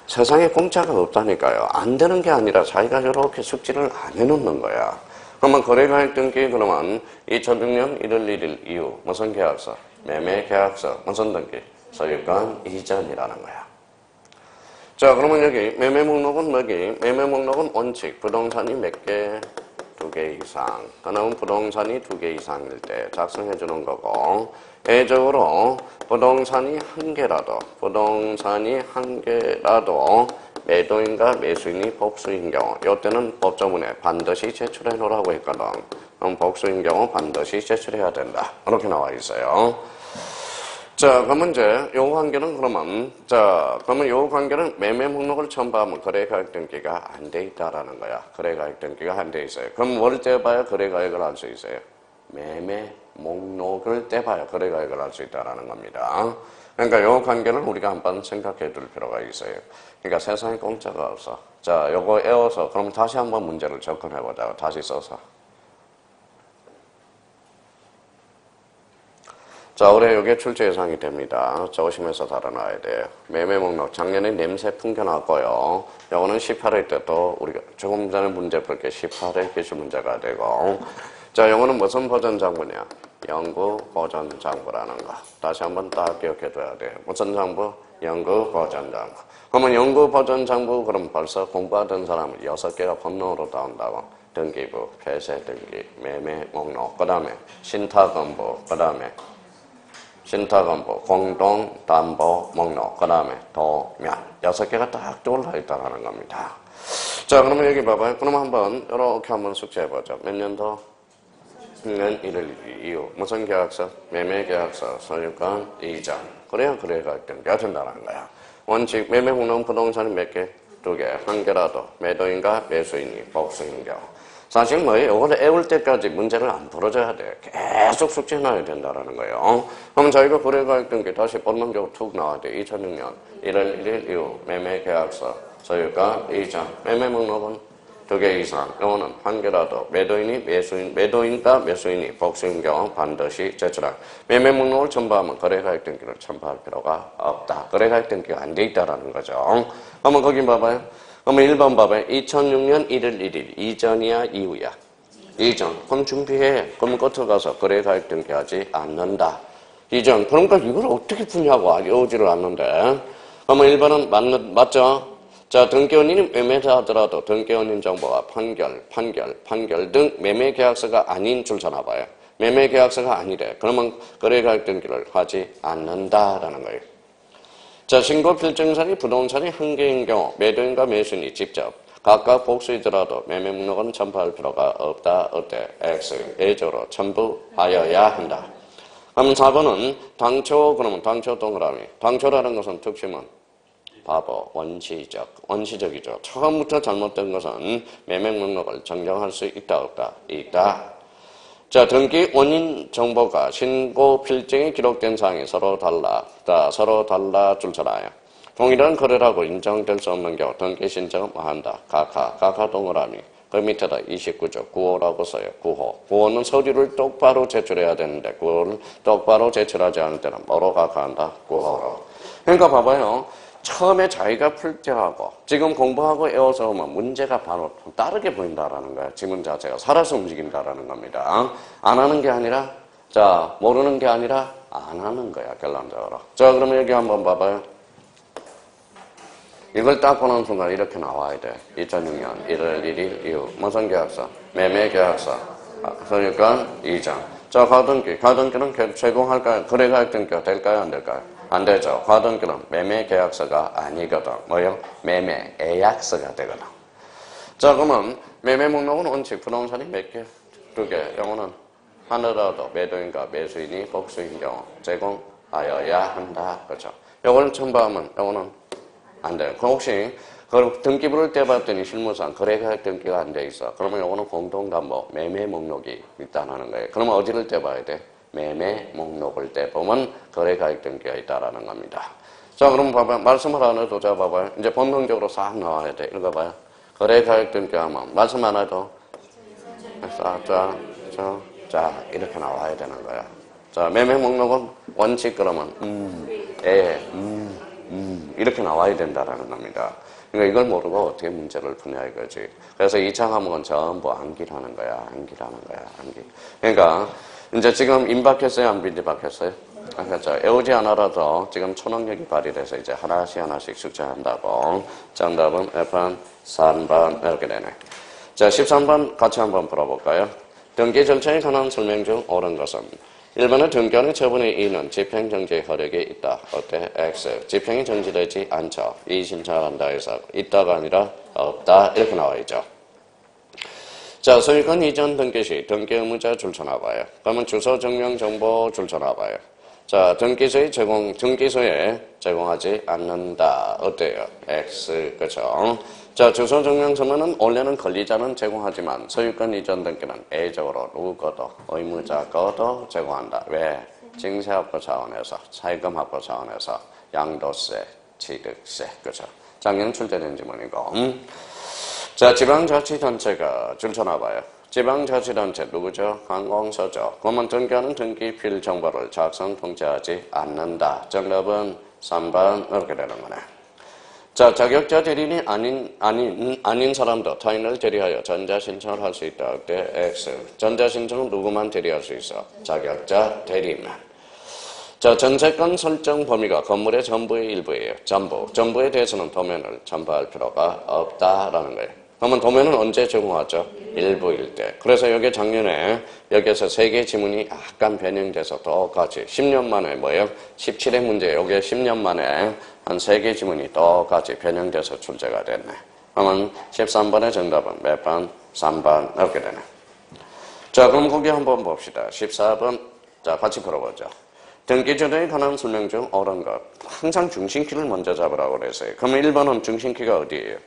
세상에 공짜가 없다니까요. 안 되는 게 아니라 자기가 이렇게 숙지를 안 해놓는 거야. 그러면 거래가액 등기, 그러면 2006년 1월 1일 이후 무슨 계약서? 매매계약서. 무슨 등기? 소유권 이전이라는 거야. 자, 그러면 여기 매매 목록은 뭐기? 매매 목록은 원칙. 부동산이 몇 개? 2개 이상. 그러면 부동산이 2개 이상일 때 작성해 주는 거고, 예적으로 부동산이 한 개라도 매도인과 매수인이 복수인 경우, 이때는 법조문에 반드시 제출해 놓으라고 했거든. 그럼 복수인 경우 반드시 제출해야 된다. 이렇게 나와 있어요. 자, 그러면 이제 요 관계는 그러면, 자, 그러면 요 관계는 매매 목록을 첨부하면 거래가액 등기가 안 돼 있다라는 거야. 거래가액 등기가 안 돼 있어요. 그럼 뭘 떼봐야 거래가액을 알 수 있어요? 매매 목록을 떼봐야 거래가액을 알 수 있다라는 겁니다. 그러니까 요 관계를 우리가 한번 생각해 둘 필요가 있어요. 그러니까 세상에 공짜가 없어. 자, 요거 외워서 그럼 다시 한번 문제를 접근해 보자. 다시 써서. 자, 올해 이게 출제 예상이 됩니다. 조심해서 다뤄놔야 돼요. 매매 목록. 작년에 냄새 풍겨났고요. 요거는 18회 때 또 우리가 조금 전에 문제 볼 게 18회 기출 문제가 되고. 자, 요거는 무슨 버전 장부냐? 연구 버전 장부라는 거. 다시 한번 딱 기억해 둬야 돼요. 무슨 장부? 연구 버전 장부. 그러면 연구 버전 장부, 그럼 벌써 공부하던 사람은 6개가 본능으로 나온다고. 등기부, 폐쇄 등기, 매매 목록, 그 다음에 신탁건부, 그 다음에 신탁건부, 공동담보 목록, 그 다음에 도면. 6개가 딱 떠올라 있다는 겁니다. 자, 그러면 여기 봐봐요. 그럼 한번, 이렇게 한번 숙제해보죠. 몇 년도? 6년 1월 이후. 무슨 계약서? 매매계약서, 소유권 이전. 그래야 거래가액 등기가 된다는 거야. 원칙, 매매 목록은 부동산이 몇 개? 2개. 한 개라도 매도인과 매수인이 복수인 경우. 사실 뭐예요? 이거를 애울 때까지 문제를 안 풀어줘야 돼. 계속 숙제해놔야 된다는 거예요. 그럼 저희가 거래가액 등기 다시 본론적으로 툭 나와야 돼. 2006년 1월 1일 이후 매매계약서, 소유권 이전. 매매 목록은 2개 이상. 이거는 한 개라도 매도인과 매수인이 복수인 경우 반드시 제출한. 매매 목록을 첨부하면 거래가액 등기를 첨부할 필요가 없다. 거래가액 등기가 안 돼 있다라는 거죠. 한번 거기 봐봐요. 그러면 1번 봐봐요. 2006년 1월 1일. 이전이야, 이후야? 이전. 그럼 준비해. 그럼 끝으로 가서 거래가액 등기하지 않는다. 이전. 그러니까 이걸 어떻게 푸냐고. 알려오지를 않는데. 그러면 1번은 맞죠? 자, 등기원인이 매매자 하더라도 등기원인 정보가 판결 등 매매계약서가 아닌 줄 전화봐요. 매매계약서가 아니래. 그러면 거래가격 등기를 하지 않는다라는 거예요. 자, 신고필증산이 부동산이 한 개인 경우 매도인과 매수인이 직접 각각 복수이더라도 매매 목록은 첨부할 필요가 없다. 어때? X. 예적으로 첨부하여야 한다. 그럼 4번은 그러면 당초 동그라미. 당초라는 것은 특징은 바보, 원시적이죠. 처음부터 잘못된 것은 매매 목록을 정정할 수 있다, 없다? 있다. 자, 등기 원인 정보가 신고 필증에 기록된 사항이 서로 달라 줄 전화요. 동일한 거래라고 인정될 수 없는 경우 등기 신청은 뭐 한다? 각하 동그라미. 그 밑에다 29조 9호라고 써요. 9호는 서류를 똑바로 제출해야 되는데 9호를 똑바로 제출하지 않을 때는 뭐로 각하한다? 9호로. 그러니까 봐봐요. 처음에 자기가 풀 때하고 지금 공부하고 외워서 오면 문제가 바로 다르게 보인다라는 거야. 지문 자체가 살아서 움직인다라는 겁니다. 안 하는 게 아니라 모르는 게 아니라 안 하는 거야. 결론적으로. 자, 그러면 여기 한번 봐봐요. 이걸 딱 보는 순간 이렇게 나와야 돼. 2006년 1월 1일 이후 무슨 계약서? 매매계약서. 소유권 이전. 자, 가등기는 제공할까요? 거래가격 등기가 될까요? 안 될까요? 안 되죠. 가등기는 매매계약서가 아니거든. 뭐요? 매매계약서가 되거든. 자, 그러면 매매 목록은 원칙 부동산이 몇 개? 2개. 영어는 하나라도 매도인과 매수인이 복수인 경우 제공하여야 한다. 그렇죠. 요거는 첨부하면 요거는 안 돼요. 그럼 혹시 등기 부를 때 봤더니 실무상 거래가격 등기가 안 돼 있어. 그러면 요거는 공동담보 매매 목록이 있다는 거예요. 그러면 어디를 떼봐야 돼? 매매 목록을 떼보면 거래가격 등기가 있다라는 겁니다. 자, 그럼 봐봐요. 말씀을 안 해도 자 봐봐요. 이제 본능적으로 싹 나와야 돼. 읽어봐요. 거래가격 등기하면 말씀 안 해도 자 이렇게 나와야 되는 거야. 자, 매매 목록은 원칙 그러면 이렇게 나와야 된다라는 겁니다. 그러니까 이걸 모르고 어떻게 문제를 푸냐 이거지. 그래서 2차 과목은 전부 암기라는 거야. 암기. 그러니까 이제 지금 임박했어요? 안 임박했어요? 그렇죠. 외우지 않아라도 지금 초능력이 발휘돼서 이제 하나씩 숙제한다고. 정답은 F번, 3번 이렇게 되네. 자, 13번 같이 한번 풀어볼까요? 등기 절차에 관한 설명 중 옳은 것은 1번은 등기하는 처분의 이유는 집행정지의 효력이 있다. 어때? X. 집행이 정지되지 않죠. 이의신청한다 해서 있다가 아니라 없다. 이렇게 나와있죠. 자, 소유권 이전 등기 시 등기 의무자 줄쳐놔봐요. 그러면 주소 증명 정보 줄쳐놔봐요. 자, 등기소에 제공하지 않는다. 어때요? X. 그죠? 자, 주소 증명서면은 원래는 권리자는 제공하지만 소유권 이전 등기는 예외적으로 누구거도 의무자 거도 제공한다. 왜? 징세합부 차원에서, 차입금 합부 차원에서 양도세, 취득세. 그죠? 작년 출제된 지문이고. 자, 지방자치단체가 줄쳐놔봐요. 지방자치단체 누구죠? 관공서죠. 그러면 등기하는 등기필 정보를 작성 통지하지 않는다. 정답은 3번 이렇게 되는 거네. 자, 자격자 대리인이 아닌 사람도 타인을 대리하여 전자신청을 할 수 있다. 그때 X. 전자신청은 누구만 대리할 수 있어? 자격자 대리인만. 자, 전세권 설정 범위가 건물의 전부의 일부예요. 전부에 대해서는 도면을 첨부할 필요가 없다라는 거예요. 그러면 도면은 언제 제공하죠? 일부일 때. 그래서 여기 작년에 여기에서 3개 지문이 약간 변형돼서 똑같이 10년 만에 뭐예요? 17회 문제 여기에 10년 만에 한 3개 지문이 똑같이 변형돼서 출제가 됐네. 그러면 13번의 정답은 몇 번? 3번 이렇게 되네. 자, 그럼 거기 한번 봅시다. 14번. 자, 같이 풀어보죠. 등기조정에 관한 설명 중 옳은 것. 항상 중심키를 먼저 잡으라고 그랬어요. 그러면 1번은 중심키가 어디예요?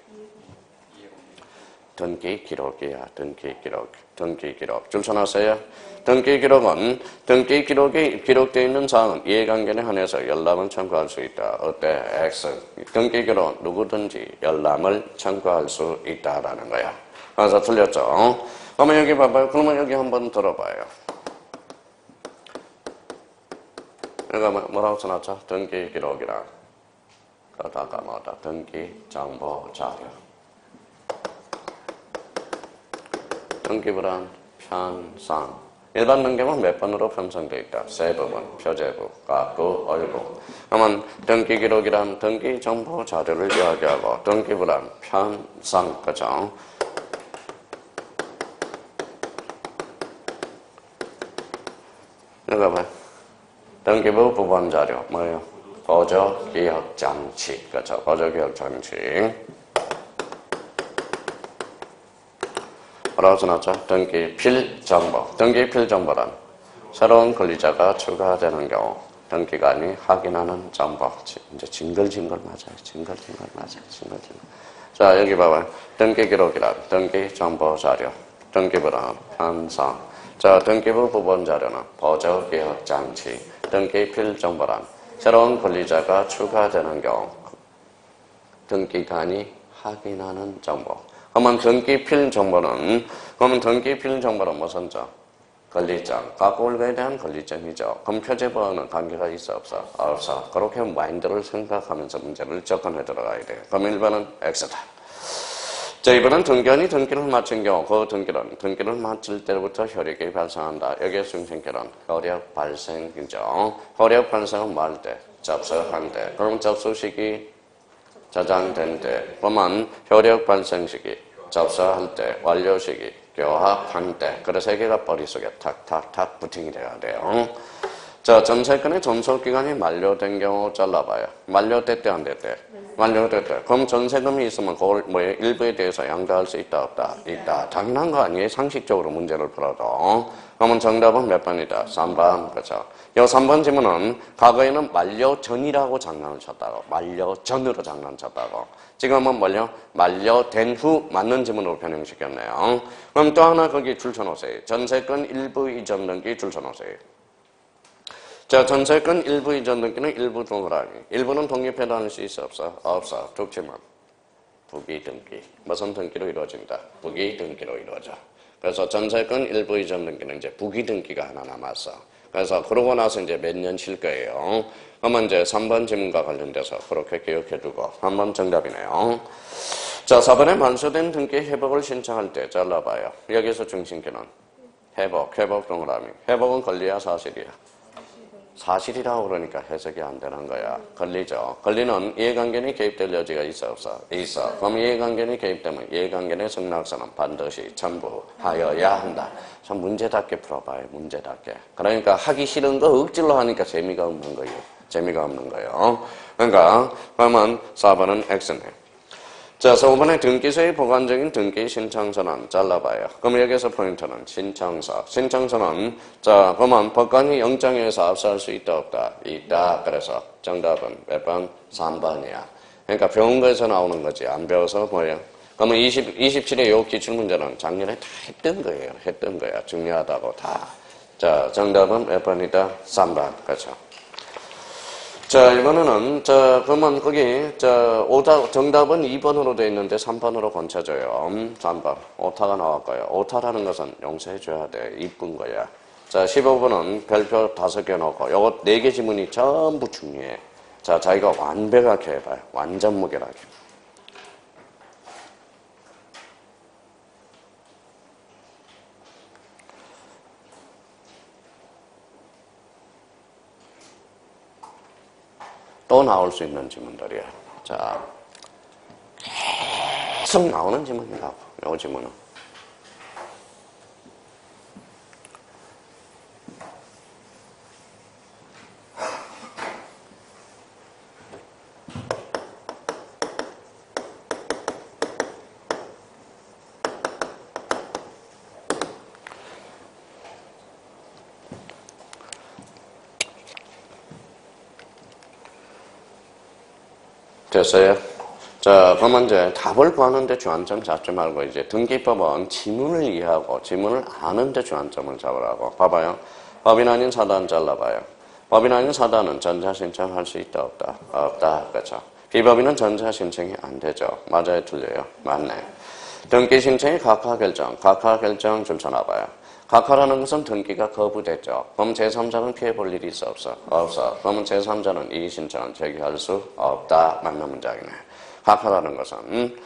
등기기록이야. 등기기록. 줄쳐놨어요? 등기기록은 등기 기록에 기록되어 있는 사항은 이해관계에 한해서 열람을 청구할 수 있다. 어때? X. 등기기록은 누구든지 열람을 청구할 수 있다라는 거야. 그래서 틀렸죠? 그러면 여기 봐봐요. 그러면 여기 한번 들어봐요. 그러니까 뭐라고 써놨죠? 등기기록이랑 그러다가 뭐다? 등기정보자료. 등기부란 편상 일반 등기부는 몇 번으로 편성되어 있다? 세 부분, 표제부, 가구, 얼부. 그러면 등기 기록이란 등기 정보 자료를 이야기하고 등기부란 편성, 그죠? 이거 봐. 등기부 부분 자료 뭐예요? 보조 기억 장치, 그죠? 보조 기억 장치. 뭐라고 써놨죠? 등기필 정보. 등기필 정보란 새로운 권리자가 추가되는 경우 등기관이 확인하는 정보. 이제 징글징글 맞아요. 징글징글 맞아요. 징글징글. 자, 여기 봐봐요. 등기 기록이란 등기 정보 자료. 등기부란 편성. 자, 등기부 부분 자료는 보조 기억 장치. 등기필 정보란 새로운 권리자가 추가되는 경우 등기관이 확인하는 정보. 그러면 등기필 정보는 무슨 점? 권리점. 가구에 대한 권리점이죠. 그럼 표제부와는 관계가 있어 없어? 없어. 그렇게 마인드를 생각하면서 문제를 접근해 들어가야 돼요. 그럼 1번은 X다. 자, 이번엔 등기관이 등기를 마친 경우 그 등기를 마칠 때부터 효력이 발생한다. 여기에 중심결은 효력 발생이죠. 효력 발생은 뭐 할 때? 접수할 때. 그럼 접수 시기 저장된 때, 그러면 효력 발생 시기, 접수할 때, 완료 시기, 교합한 때. 그래서 세 개가 머릿속에 탁탁탁 부팅이 돼야 돼요. 자, 전세권의 존속기간이 만료된 경우 잘라봐요. 만료됐대 안 됐대? 만료됐대. 그럼 전세금이 있으면 그걸 일부에 대해서 양도할 수 있다 없다? 있다. 당연한 거 아니에요? 상식적으로 문제를 풀어도. 그러면 정답은 몇 번이다? 3번. 그렇죠? 이 3번 지문은 과거에는 만료 전이라고 장난을 쳤다고. 만료 전으로 장난쳤다고. 지금은 뭐요? 만료된 후 맞는 지문으로 변형시켰네요. 그럼 또 하나 거기 줄 쳐놓으세요. 전세권 일부 이전 등기 줄 쳐놓으세요. 자, 전세권 일부 이전 등기는 일부 동그라미. 일부는 독립해도 할 수 있어 없어? 없어. 독지문. 부기 등기. 무슨 등기로 이루어진다? 부기 등기로 이루어져. 그래서 전세권 일부 이전 등기는 이제 부기 등기가 하나 남았어. 그래서 그러고 나서 이제 몇 년 쉴 거예요. 그러면 이제 3번 지문과 관련돼서 그렇게 기억해두고 3번 정답이네요. 자, 4번에 만수된 등기 회복을 신청할 때 잘라봐요. 여기서 중심기는 회복 동그라미. 회복은 권리야 사실이야? 사실이라고 그러니까 해석이 안 되는 거야. 권리죠. 권리는 이해관계는 개입될 여지가 있어 없어? 있어. 그럼 이해관계는 개입되면 이해관계의 승낙서는 반드시 첨부하여야 한다. 참 문제답게 풀어봐요. 문제답게. 그러니까 하기 싫은 거 억지로 하니까 재미가 없는 거예요. 재미가 없는 거예요. 그러니까 그러면 4번은 X네. 자, 5번에 등기소의 보관적인 등기 신청서는 잘라봐요. 그럼 여기서 포인트는 신청서. 신청서는 자, 그러면 법관이 영장에 의해서 압수할 수 있다 없다? 있다. 그래서 정답은 몇 번? 3번이야. 그러니까 배운 거에서 나오는 거지. 안 배워서 뭐예요? 그러면 27의 요 기출문제는 작년에 다 했던 거예요. 했던 거야. 중요하다고 다. 자, 정답은 몇 번이다? 3번. 그렇죠. 자, 이번에는, 그러면 거기, 정답은 2번으로 되어 있는데 3번으로 고쳐줘요. 3번. 오타가 나왔고요. 오타라는 것은 용서해줘야 돼. 이쁜 거야. 자, 15번은 별표 5개 넣고, 요거 4개 지문이 전부 중요해. 자, 자기가 완벽하게 해봐요. 완전 무결하게. 또 나올 수 있는 지문들이야. 자, 계속 나오는 지문이라고. 요 지문은. 됐어요? 자, 그러면 이제 답을 구하는데 주안점 잡지 말고 이제 등기법은 지문을 이해하고 지문을 아는데 주안점을 잡으라고. 봐봐요. 법인 아닌 사단 잘라봐요. 법인 아닌 사단은 전자신청할 수 있다 없다? 없다. 그렇죠. 비법인은 전자신청이 안 되죠. 맞아요? 틀려요? 맞네. 등기신청이 각하결정 좀 쳐놔봐요. 각하라는 것은 등기가 거부됐죠. 그럼 제3자는 피해볼 일이 있어 없어? 없어. 그러면 제3자는 이의신청을 제기할 수 없다. 맞는 문장이네. 각하라는 것은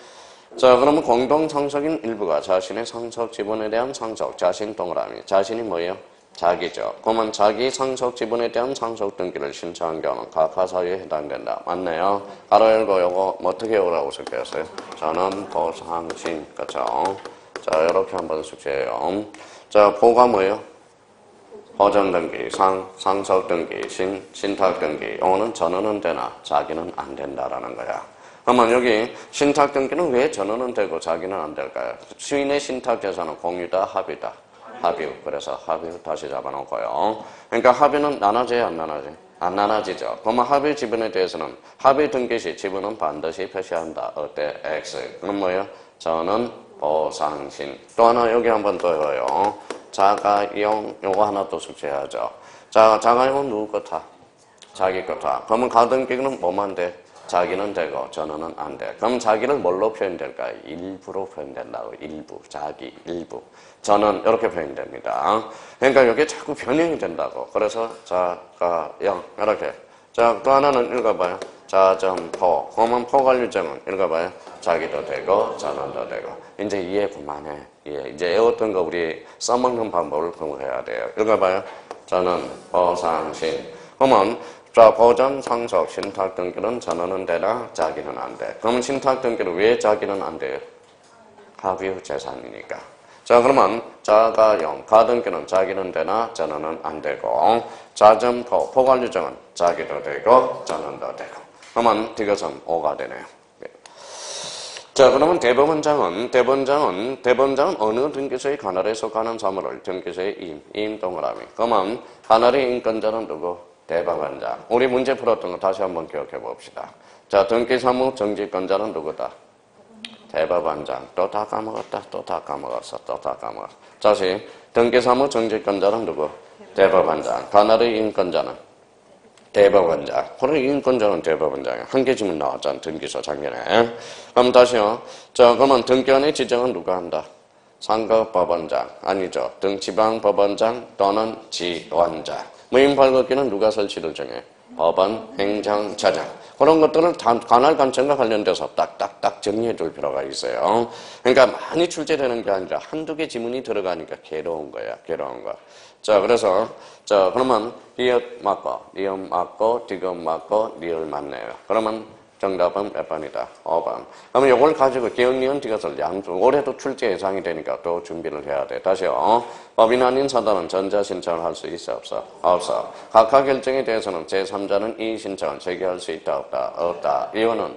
자, 그러면 공동상속인 일부가 자신의 상속 지분에 대한 상속, 자신 동그라미. 자신이 뭐예요? 자기죠. 그러면 자기 상속 지분에 대한 상속 등기를 신청한 경우는 각하 사유에 해당된다. 맞네요. 가로 열고 요거 어떻게 오라고 적혀있어요? 전원 보상신. 그쵸? 자, 이렇게 한번 숙제해요. 자, 포가 뭐예요? 보전 등기, 상속 등기, 신탁 등기. 요거는 전원은 되나 자기는 안 된다라는 거야. 그러면 여기 신탁 등기는 왜 전원은 되고 자기는 안 될까요? 시인의 신탁 재산은 공유다, 합의다. 합의. 그래서 합의 다시 잡아놓고요. 그러니까 합의는 나눠져요, 안 나눠져요? 안 나눠지죠. 그러면 합의 지분에 대해서는 합의 등기 시 지분은 반드시 표시한다. 어때? X. 그럼 뭐예요? 전원 보상신. 또 하나 여기 한번 더 해요. 자가용 요거 하나 또 숙제하죠. 자, 자가용은 누구 거다? 자기 거다. 그러면 가등기는 뭐만 돼? 자기는 되고 전원은 안 돼. 그럼 자기를 뭘로 표현될까요? 일부로 표현된다고. 일부. 자기, 일부. 전원 이렇게 표현됩니다. 그러니까 이게 자꾸 변형이 된다고. 그래서 자가용 이렇게. 자, 또 하나는 읽어봐요. 자점포. 그러면 포괄유정은 읽어봐요. 자기도 되고 전원도 되고. 이제 이해 그만해. 예, 이제 외웠던 거 우리 써먹는 방법을 공부해야 돼요. 읽어봐요. 저는 보상신. 그러면 자, 보전, 상속, 신탁 등기는 전원은 되나 자기는 안 돼. 그럼 신탁 등기는 왜 자기는 안 돼요? 합의 재산이니까. 자, 그러면 자가용, 가등기는 자기는 되나 전원은 안 되고, 자점포, 포괄유정은 자기도 되고 전원도 되고. 그러면 이것은 5가 되네요. 자, 그러면 대법원장은 어느 등기소의 관할에 속하는 사물을 등기소의 임 동그라미. 그러면 관할의 인권자는 누구? 대법원장. 우리 문제 풀었던 거 다시 한번 기억해 봅시다. 자, 등기사무 정지권자는 누구다? 대법원장. 또 다 까먹었다. 또 다 까먹었어. 또 다 까먹었어. 다시 등기사무 정지권자는 누구? 대법원장. 관할의 인권자는 대법원장. 그럼 인권자는 대법원장이야. 한 개 지문 나왔잖아. 등기소 작년에. 그럼 다시요. 자, 그러면 등기원의 지정은 누가 한다? 상급법원장. 아니죠. 지방법원장 또는 지원장. 무임 발급기는 누가 설치를 정해? 법원, 행정처장. 그런 것들을 관할 관청과 관련돼서 딱딱딱 정리해 줄 필요가 있어요. 그러니까 많이 출제되는 게 아니라 한두 개 지문이 들어가니까 괴로운 거야. 괴로운 거. 자, 그래서 자, 그러면 비읍 맞고, 니읍 맞고, 디귿 맞고, 리을 맞네요. 그러면 정답은 몇 번이다? 5번. 그러면 이걸 가지고 기억, 니은, 디귿을 올해도 출제 예상이 되니까 또 준비를 해야 돼. 다시요. 법인 아닌 사단은 전자신청을 할 수 있어? 없어? 없어. 각하 결정에 대해서는 제3자는 이 신청을 제기할 수 있다? 없다? 없다. 이거는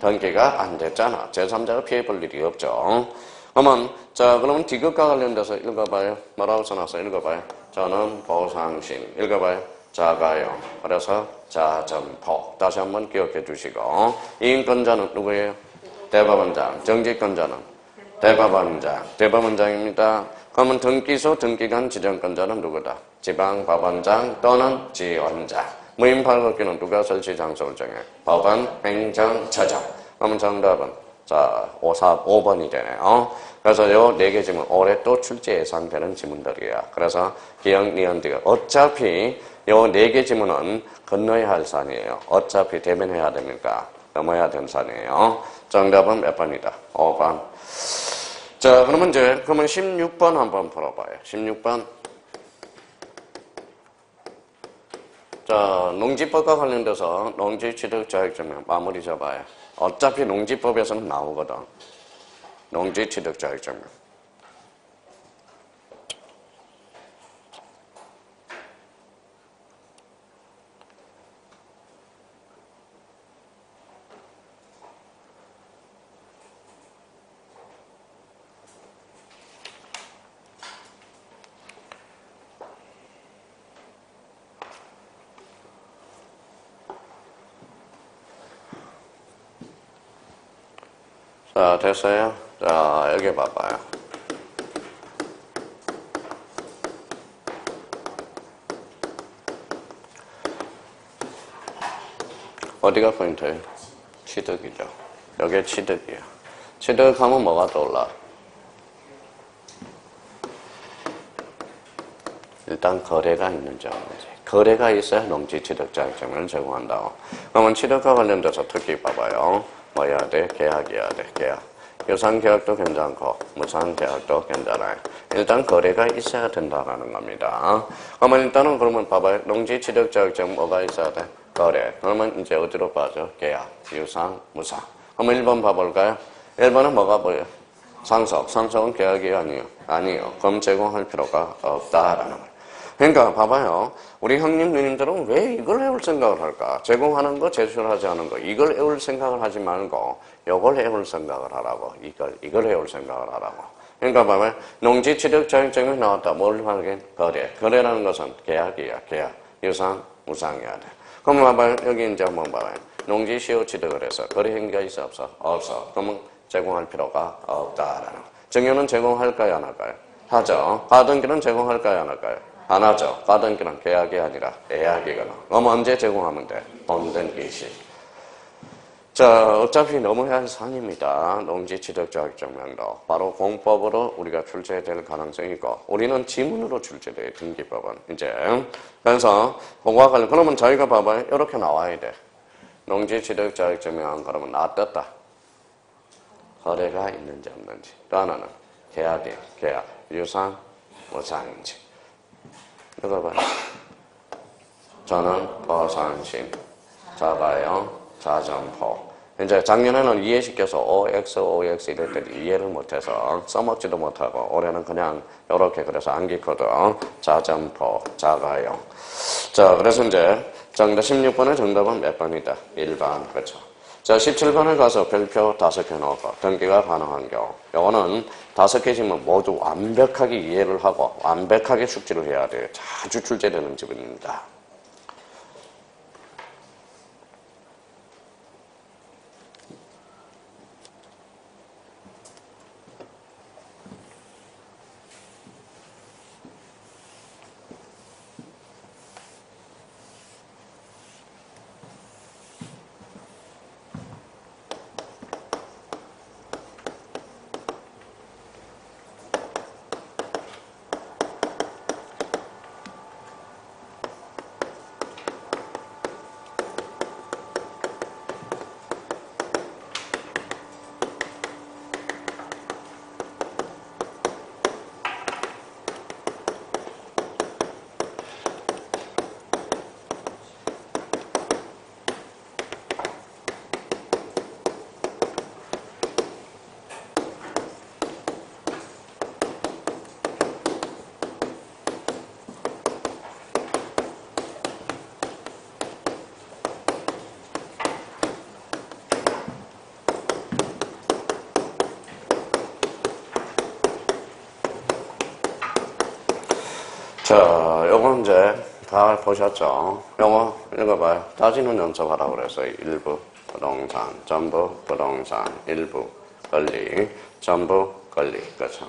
등기가 안 됐잖아. 제3자가 피해 볼 일이 없죠. 그러면 디귿과 관련돼서 읽어봐요. 뭐라고 써놨어? 읽어봐요. 저는 보상신. 읽어봐요. 자가용. 그래서 자점포. 다시 한번 기억해 주시고. 이인권자는 누구예요? 대법원장. 정지권자는 대법원장. 대법원장입니다. 그러면 등기소 등기관 지정권자는 누구다? 지방법원장 또는 지원장. 무임 발급기는 누가 설치 장소를 정해? 법원, 행정처장. 그러면 정답은 자, 5번이 되네요. 그래서 요 4개 지문 올해 또 출제 예상되는 지문들이야. 그래서 기억, 니은, 디귿. 어차피 요 4개 지문은 건너야 할 산이에요. 어차피 대면해야 됩니까? 넘어야 되는 산이에요. 정답은 몇 번이다? 5번. 자, 그러면 16번 한번 풀어봐요. 16번. 자, 농지법과 관련돼서 농지취득 자격증명 마무리 잡아요. 어차피 농지법에서는 나오거든. 농지취득 자격증명. 자, 됐어요? 자, 여기 봐봐요. 어디가 포인트예요? 취득이죠. 여기에 취득이에요. 취득하면 뭐가 떠올라? 일단 거래가 있는 점이지. 거래가 있어야 농지취득 자격증명을 제공한다고. 그러면 취득과 관련돼서 특히 봐봐요. 뭐 해야 돼? 계약해야 돼. 계약. 유상계약도 괜찮고 무상계약도 괜찮아요. 일단 거래가 있어야 된다라는 겁니다. 그러면 일단은 그러면 봐봐요. 농지취득자격증 뭐가 있어야 돼? 거래. 그러면 이제 어디로 빠져? 계약, 유상, 무상. 그러면 1번 봐볼까요? 1번은 뭐가 보여요? 상속. 상속은 계약이 아니에요. 아니에요. 그럼 제공할 필요가 없다라는 거예요. 그러니까 봐봐요. 우리 형님 누님들은 왜 이걸 외울 생각을 할까? 제공하는 거, 제출하지 않은 거. 이걸 외울 생각을 하지 말고 이걸 외울 생각을 하라고. 이걸 외울 생각을 하라고. 그러니까 봐봐요. 농지취득자격증이 나왔다. 뭘 하긴? 거래. 거래라는 것은 계약이야. 계약. 유상, 무상이어야 돼. 그럼 봐봐요. 여기 이제 한번 봐봐요. 농지시효 취득을 해서 거래 행위가 있어 없어? 없어. 그러면 제공할 필요가 없다라는 거. 증여는 제공할까요? 안 할까요? 하죠. 가등기는 제공할까요? 안 할까요? 안 하죠. 가등기는 계약이 아니라 예약이거든. 그럼 언제 제공하면 돼? 본등기 시. 자, 어차피 넘어야 할 사안입니다. 농지취득자격증명도. 바로 공법으로 우리가 출제될 가능성이 있고, 우리는 지문으로 출제돼요. 등기법은. 이제. 그래서, 그거와 관련, 그러면 저희가 봐봐요. 이렇게 나와야 돼. 농지취득자격증명, 그러면 놔뒀다. 거래가 있는지 없는지. 또 하나는 계약이에요. 계약. 유상, 무상인지. 이거 봐요. 저는 버산신, 자가용, 자점포. 이제 작년에는 이해시켜서 OX 이랬더니 이해를 못해서 써먹지도 못하고 올해는 그냥 이렇게 그래서 암기코드 자점포, 자가용. 자, 그래서 이제 정답 16번의 정답은 몇 번이다? 1번. 그렇죠. 자, 17번에 가서 별표 5개 넣고 등기가 가능한 경우. 요거는 5개지만 모두 완벽하게 이해를 하고 완벽하게 숙지를 해야 돼요. 자주 출제되는 지문입니다. 자, 요거 이제 다 보셨죠? 요거 읽어봐요. 따지는 연습하라고 그래서 일부 부동산, 전부 부동산, 일부 권리, 전부 권리. 그렇죠.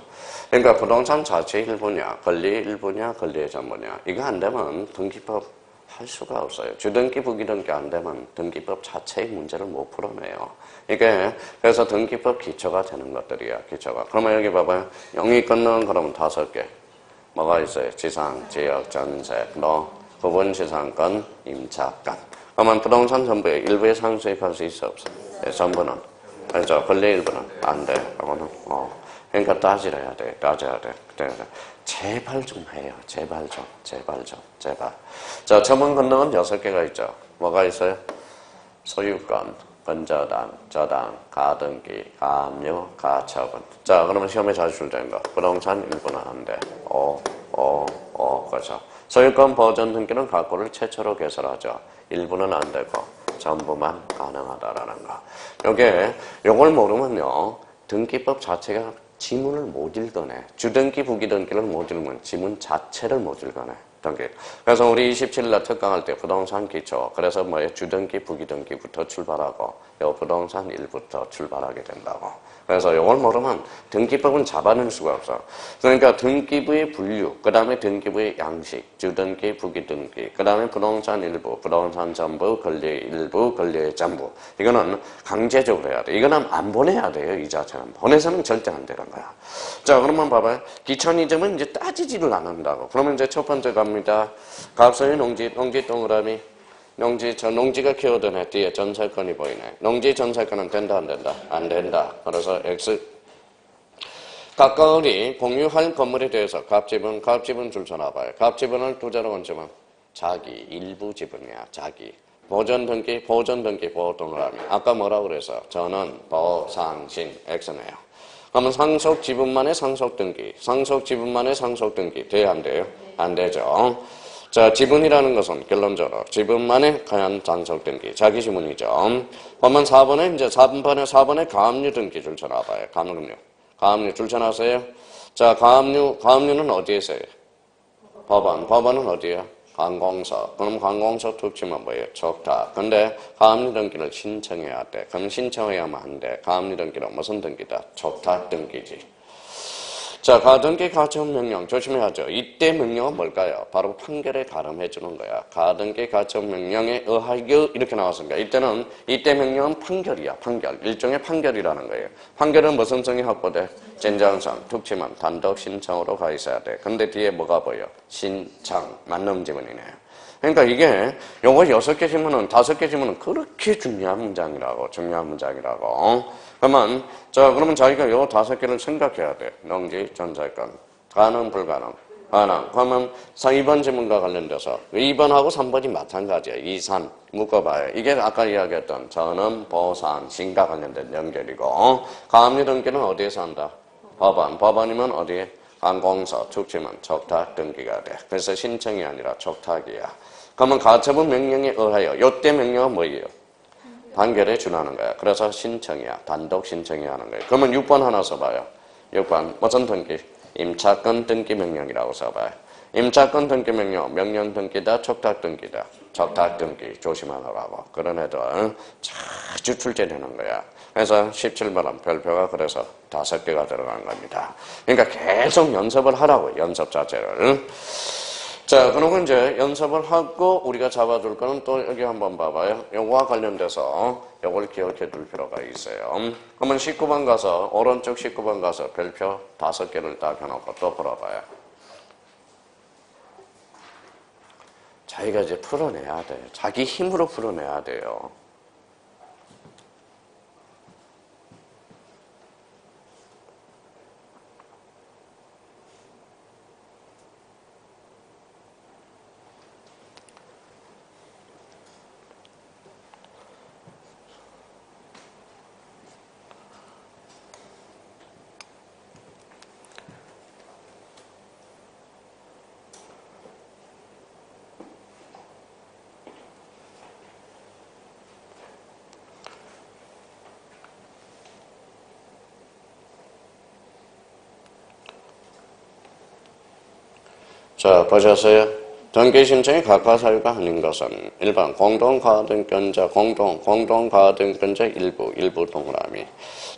그러니까 부동산 자체 일부냐, 권리 일부냐, 권리의 전부냐. 이거 안 되면 등기법 할 수가 없어요. 주등기, 부기등기 안 되면 등기법 자체의 문제를 못 풀어내요. 이게 그래서 등기법 기초가 되는 것들이야. 기초가. 그러면 여기 봐봐요. 영위권은 그러면 5개. 뭐가 있어요? 지상, 지역, 전세, 구분지상권, 임차권. 그러면 부동산 전부에 일부에 상수익할 수 있어 없어? 네, 전부는. 그렇죠. 권리 일부는 안 돼. 그거는 그러니까 따져야 돼. 따져야 돼. 제발 좀 해요. 제발 좀. 제발. 자, 처분 권능은 6개가 있죠. 뭐가 있어요? 소유권, 건저당, 저당, 가등기, 가압류, 가처분. 자, 그러면 시험에 자주 출제된 거. 부동산 일부는 안 돼. 그렇죠. 소유권 보전 등기는 각고를 최초로 개설하죠. 일부는 안 되고 전부만 가능하다라는 거. 요걸 모르면요. 등기법 자체가 지문을 못 읽어내. 주등기, 부기등기를 못 읽으면 지문 자체를 못 읽어내. 등기. 그래서 우리 27일날 특강할 때 부동산 기초. 그래서 주등기, 부기등기부터 출발하고 요 부동산 1부터 출발하게 된다고. 그래서 이걸 모르면 등기법은 잡아낼 수가 없어. 그러니까 등기부의 분류, 그 다음에 등기부의 양식, 주등기, 부기등기, 그 다음에 부동산 일부, 부동산 전부, 권리 일부, 권리의 전부. 이거는 강제적으로 해야 돼. 이거는 안 보내야 돼요. 이 자체는. 보내서는 절대 안 되는 거야. 자, 그러면 봐봐요. 기천이점은 이제 따지지를 않는다고. 그러면 이제 첫 번째 갑니다. 갑소유 농지 동그라미 농지가 키워드네. 뒤에 전세권이 보이네. 농지 전세권은 된다, 안 된다? 안 된다. 그래서 X. 가까우리 공유할 건물에 대해서 갑지분 줄 서놔봐요. 갑지분을 두 자로 얹으면 자기, 일부 지분이야, 자기. 보존등기, 보호동그라미. 아까 뭐라고 그래서? 저는 보상신, X네요. 그러면 상속지분만의 상속등기. 돼야 안 돼요? 안 되죠. 자, 지분이라는 것은 결론적으로 지분만의 가연 상속등기, 자기 지분이죠. 그러면 4번에 가압류 등기 줄 서놔봐요. 가압류 줄 서놨어요? 자, 가압류는 어디에 있어요? 법원은 어디에요? 관공서. 그럼 관공서 특징은 뭐예요? 좋다. 근데 가압류 등기를 신청해야 돼. 그럼 신청해야만 한대. 가압류 등기는 무슨 등기다? 좋다 등기지. 자, 가등기 가처분 명령 조심해야죠. 이때 명령은 뭘까요? 바로 판결에 가름해 주는 거야. 가등기 가처분 명령에 의하여 이렇게 나왔으니까 이때 명령은 판결이야. 판결. 일종의 판결이라는 거예요. 판결은 무슨 성이 확보돼? 진정성, 특징은 단독 신청으로 가 있어야 돼. 근데 뒤에 뭐가 보여? 신청, 만능 지문이네요. 그러니까 이게 요거 6개 지문은 5개 지문은 그렇게 중요한 문장이라고. 그러면 자기가 요 5개를 생각해야 돼. 농지, 전세권, 가능, 불가능, 가능. 그러면 2번 지문과 관련돼서 2번하고 3번이 마찬가지야. 2, 3 묶어봐요. 이게 아까 이야기했던 저는 보상, 신과 관련된 연결이고 가압류 등기는 어디에서 한다? 법원이면 어디에? 관공서, 특징은 척탁 등기가 돼. 그래서 신청이 아니라 척탁이야. 그러면 가처분 명령에 의하여 요때 명령은 뭐예요? 판결에 준하는 거야. 그래서 신청이야. 단독 신청해야 하는 거예요. 그러면 6번 하나 써봐요. 6번 무슨 등기? 임차권 등기 명령이라고 써봐요. 임차권 등기 명령 등기다, 척탁 등기다. 척탁 등기 조심하라고. 그런 애들 자주 출제되는 거야. 그래서 17번은 별표가 그래서 5개가 들어간 겁니다. 그러니까 계속 연습을 하라고. 연습 자체를. 자, 그러면 이제 연습을 하고 우리가 잡아둘 거는 또 여기 한번 봐봐요. 요거와 관련돼서 요걸 기억해 둘 필요가 있어요. 그러면 19번 가서, 오른쪽 19번 가서 별표 5개를 딱 해놓고 또 풀어봐요. 자기가 이제 풀어내야 돼. 자기 힘으로 풀어내야 돼요. 자, 보셨어요? 등기 신청이 각각 사유가 아닌 것은 1번 공동가등권자 공동가등권자 일부 동그라미.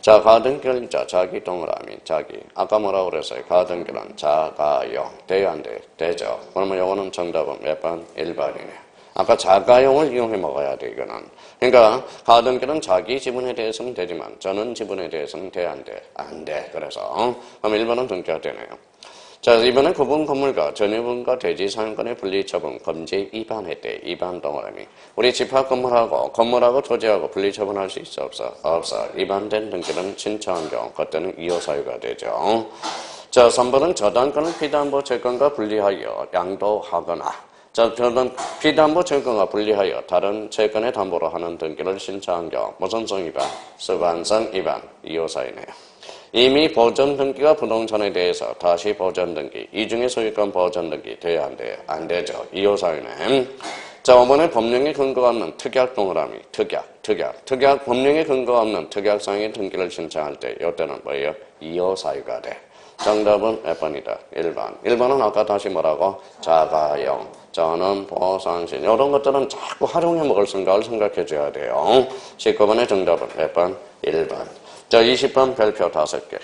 자, 가등권자 자기 동그라미 자기. 아까 뭐라고 그랬어요? 가등권은 자가용. 돼요 안 돼? 되죠. 그러면 요거는 정답은 몇 번? 1번이네. 아까 자가용을 이용해 먹어야 돼 이거는. 그러니까 가등권은 자기 지분에 대해서는 되지만 저는 지분에 대해서는 돼 안 돼? 안 돼. 그래서 그럼 1번은 등기가 되네요. 자, 이번에 구분 건물과 전유분과 대지 사용권의 분리처분 금지 위반했대. 위반 동그라미. 우리 집합 건물하고 토지하고 분리처분할 수 있어 없어? 없어. 위반된 등기는 신청한 경우 그때는 이호 사유가 되죠. 자, 3번은 저당권을 피담보 채권과 분리하여 양도하거나 자, 피담보 채권과 분리하여 다른 채권의 담보로 하는 등기를 신청한 경우 무슨 성 위반? 수반성 위반. 이호 사유네요. 이미 보전 등기가 부동산에 대해서 다시 보전 등기, 이중의 소유권 보전 등기 돼야 안 돼요? 안 되죠. 이호 사유네. 자, 5번에 법령에 근거가 없는 특약 동그라미, 특약, 법령에 근거가 없는 특약상의 등기를 신청할 때 이때는 뭐예요? 이호 사유가 돼. 정답은 몇 번이다? 1번. 1번은 아까 다시 뭐라고? 자가용, 저는 보상신. 이런 것들은 자꾸 활용해 먹을 생각을 생각해 줘야 돼요. 19번의 정답은 몇 번? 1번. 자, 20번 별표 5개.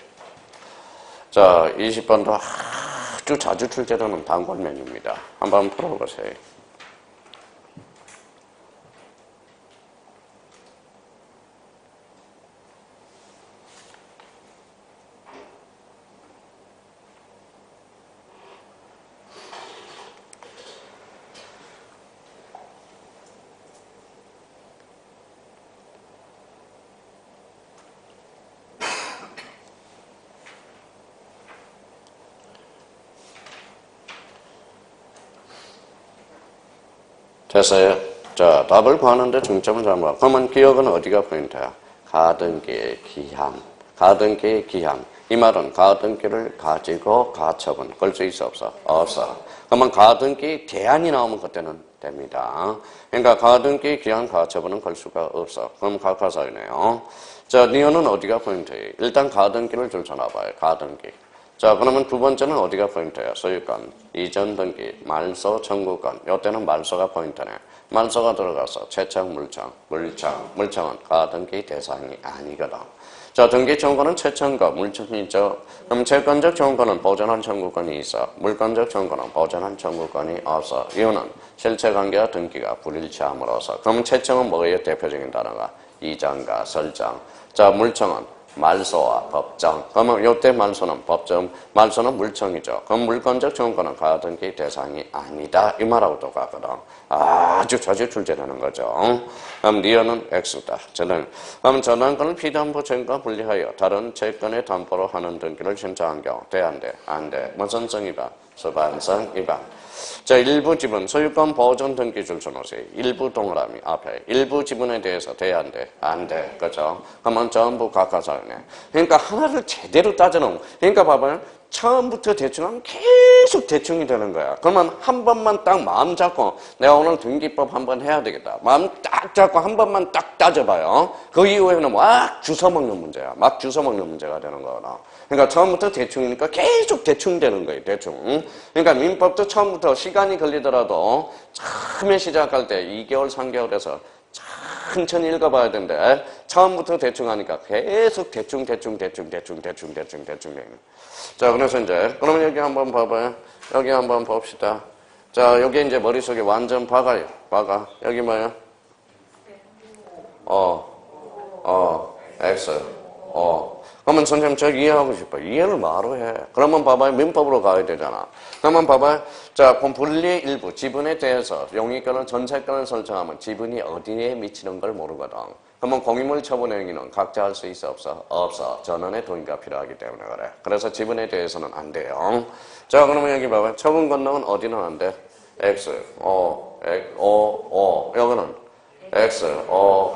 자, 20번도 아주 자주 출제되는 단권 메뉴입니다. 한번 풀어보세요. 됐어요? 자, 답을 구하는데 중점을 잡아. 그러면 기억은 어디가 포인트야? 가등기의 기한. 가등기의 기한. 이 말은 가등기를 가지고 가처분 걸 수 있어 없어? 없어. 그러면 가등기 대안이 나오면 그때는 됩니다. 그러니까 가등기 기한 가처분은 걸 수가 없어. 그럼 각하사이네요. 자, 니은은 어디가 포인트예요? 일단 가등기를 줄 쳐놔봐요. 가등기. 자, 그러면 두 번째는 어디가 포인트예요? 소유권, 이전 등기, 말소, 청구권. 이때는 말소가 포인트네. 말소가 들어가서 채청, 물청은 가등기 대상이 아니거든. 자, 등기 청구는 채청과 물청이죠. 그럼 채권적 청구는 보전한 청구권이 있어. 물권적 청구는 보전한 청구권이 없어. 이유는 실체관계와 등기가 불일치함으로써. 그럼 채청은 뭐예요? 대표적인 단어가 이전과 설정. 자, 물청은 말소와 법정. 그러면 이때 말소는 법정, 말소는 물청이죠. 그럼 물권적 청구는 가등기 대상이 아니다. 이 말하고 똑같거든. 아주 자주 출제되는 거죠. 그럼 니은은 X다. 그럼 전환권을 피담보 채권과 분리하여 다른 채권의 담보로 하는 등기를 신청한 경우 돼, 안 돼? 안 돼. 무슨 성 위반? 소반성 위반. 자, 일부 지분, 소유권 보존 등기 줄 쳐놓으세요. 일부 동그라미 앞에. 일부 지분에 대해서 돼, 안 돼? 안 돼. 그죠? 그러면 전부 각하사유네. 그러니까 하나를 제대로 따져놓은, 그러니까 봐봐요. 처음부터 대충 하면 계속 대충이 되는 거야. 그러면 한 번만 딱 마음 잡고 내가 오늘 등기법 한번 해야 되겠다. 마음 딱 잡고 한 번만 딱 따져봐요. 그 이후에는 막 주워먹는 문제야. 막 주워먹는 문제가 되는 거구나. 그러니까 처음부터 대충이니까 계속 대충 되는 거예요. 대충. 그러니까 민법도 처음부터 시간이 걸리더라도 처음에 시작할 때 2개월, 3개월에서 천천히 읽어봐야 되는데 처음부터 대충 하니까 계속 대충. 자, 그래서 이제 그러면 여기 한번 봐봐요. 여기 한번 봅시다. 자, 여기 이제 머릿속에 완전 박아요. 박아. 여기 뭐예요? X. 그러면 선생님 저 이해하고 싶어. 이해를 뭐로 해? 그러면 봐봐요. 민법으로 가야 되잖아. 그러면 봐봐요. 자, 그럼 분리 일부 지분에 대해서 용의권을 전세권을 설정하면 지분이 어디에 미치는 걸 모르거든. 그러면 공유물 처분 행위는 각자 할 수 있어 없어? 없어. 전원의 동의가 필요하기 때문에 그래. 그래서 지분에 대해서는 안 돼요. 자, 그러면 여기 봐봐요. 처분 권능은 어디는 안 돼? X, 여기는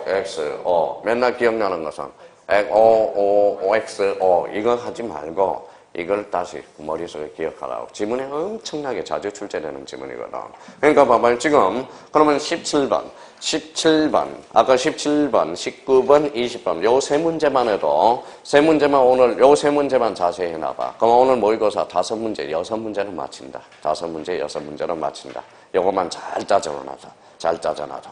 X, 맨날 기억나는 것은 X, 이거 하지 말고 이걸 다시 머릿속에 기억하라고. 지문에 엄청나게 자주 출제되는 지문이거든. 그러니까 봐봐요. 지금 그러면 17번, 아까 17번, 19번, 20번 요 세 문제만 해도 세 문제만 오늘 요 세 문제만 자세히 해놔봐. 그럼 오늘 모의고사 5문제, 6문제는 맞힌다. 5문제, 6문제는 맞힌다. 요것만 잘 따져놔서.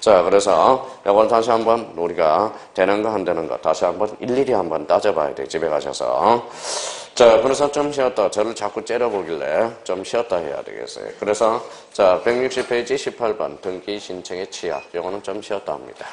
자, 그래서 이걸 다시 한번 우리가 되는 거 안 되는 거 다시 한번 일일이 한번 따져봐야 돼. 집에 가셔서. 자, 그래서 좀 쉬었다. 저를 자꾸 째려보길래 좀 쉬었다 해야 되겠어요. 그래서 자, 160페이지 18번 등기 신청의 취약. 요거는 좀 쉬었다 합니다.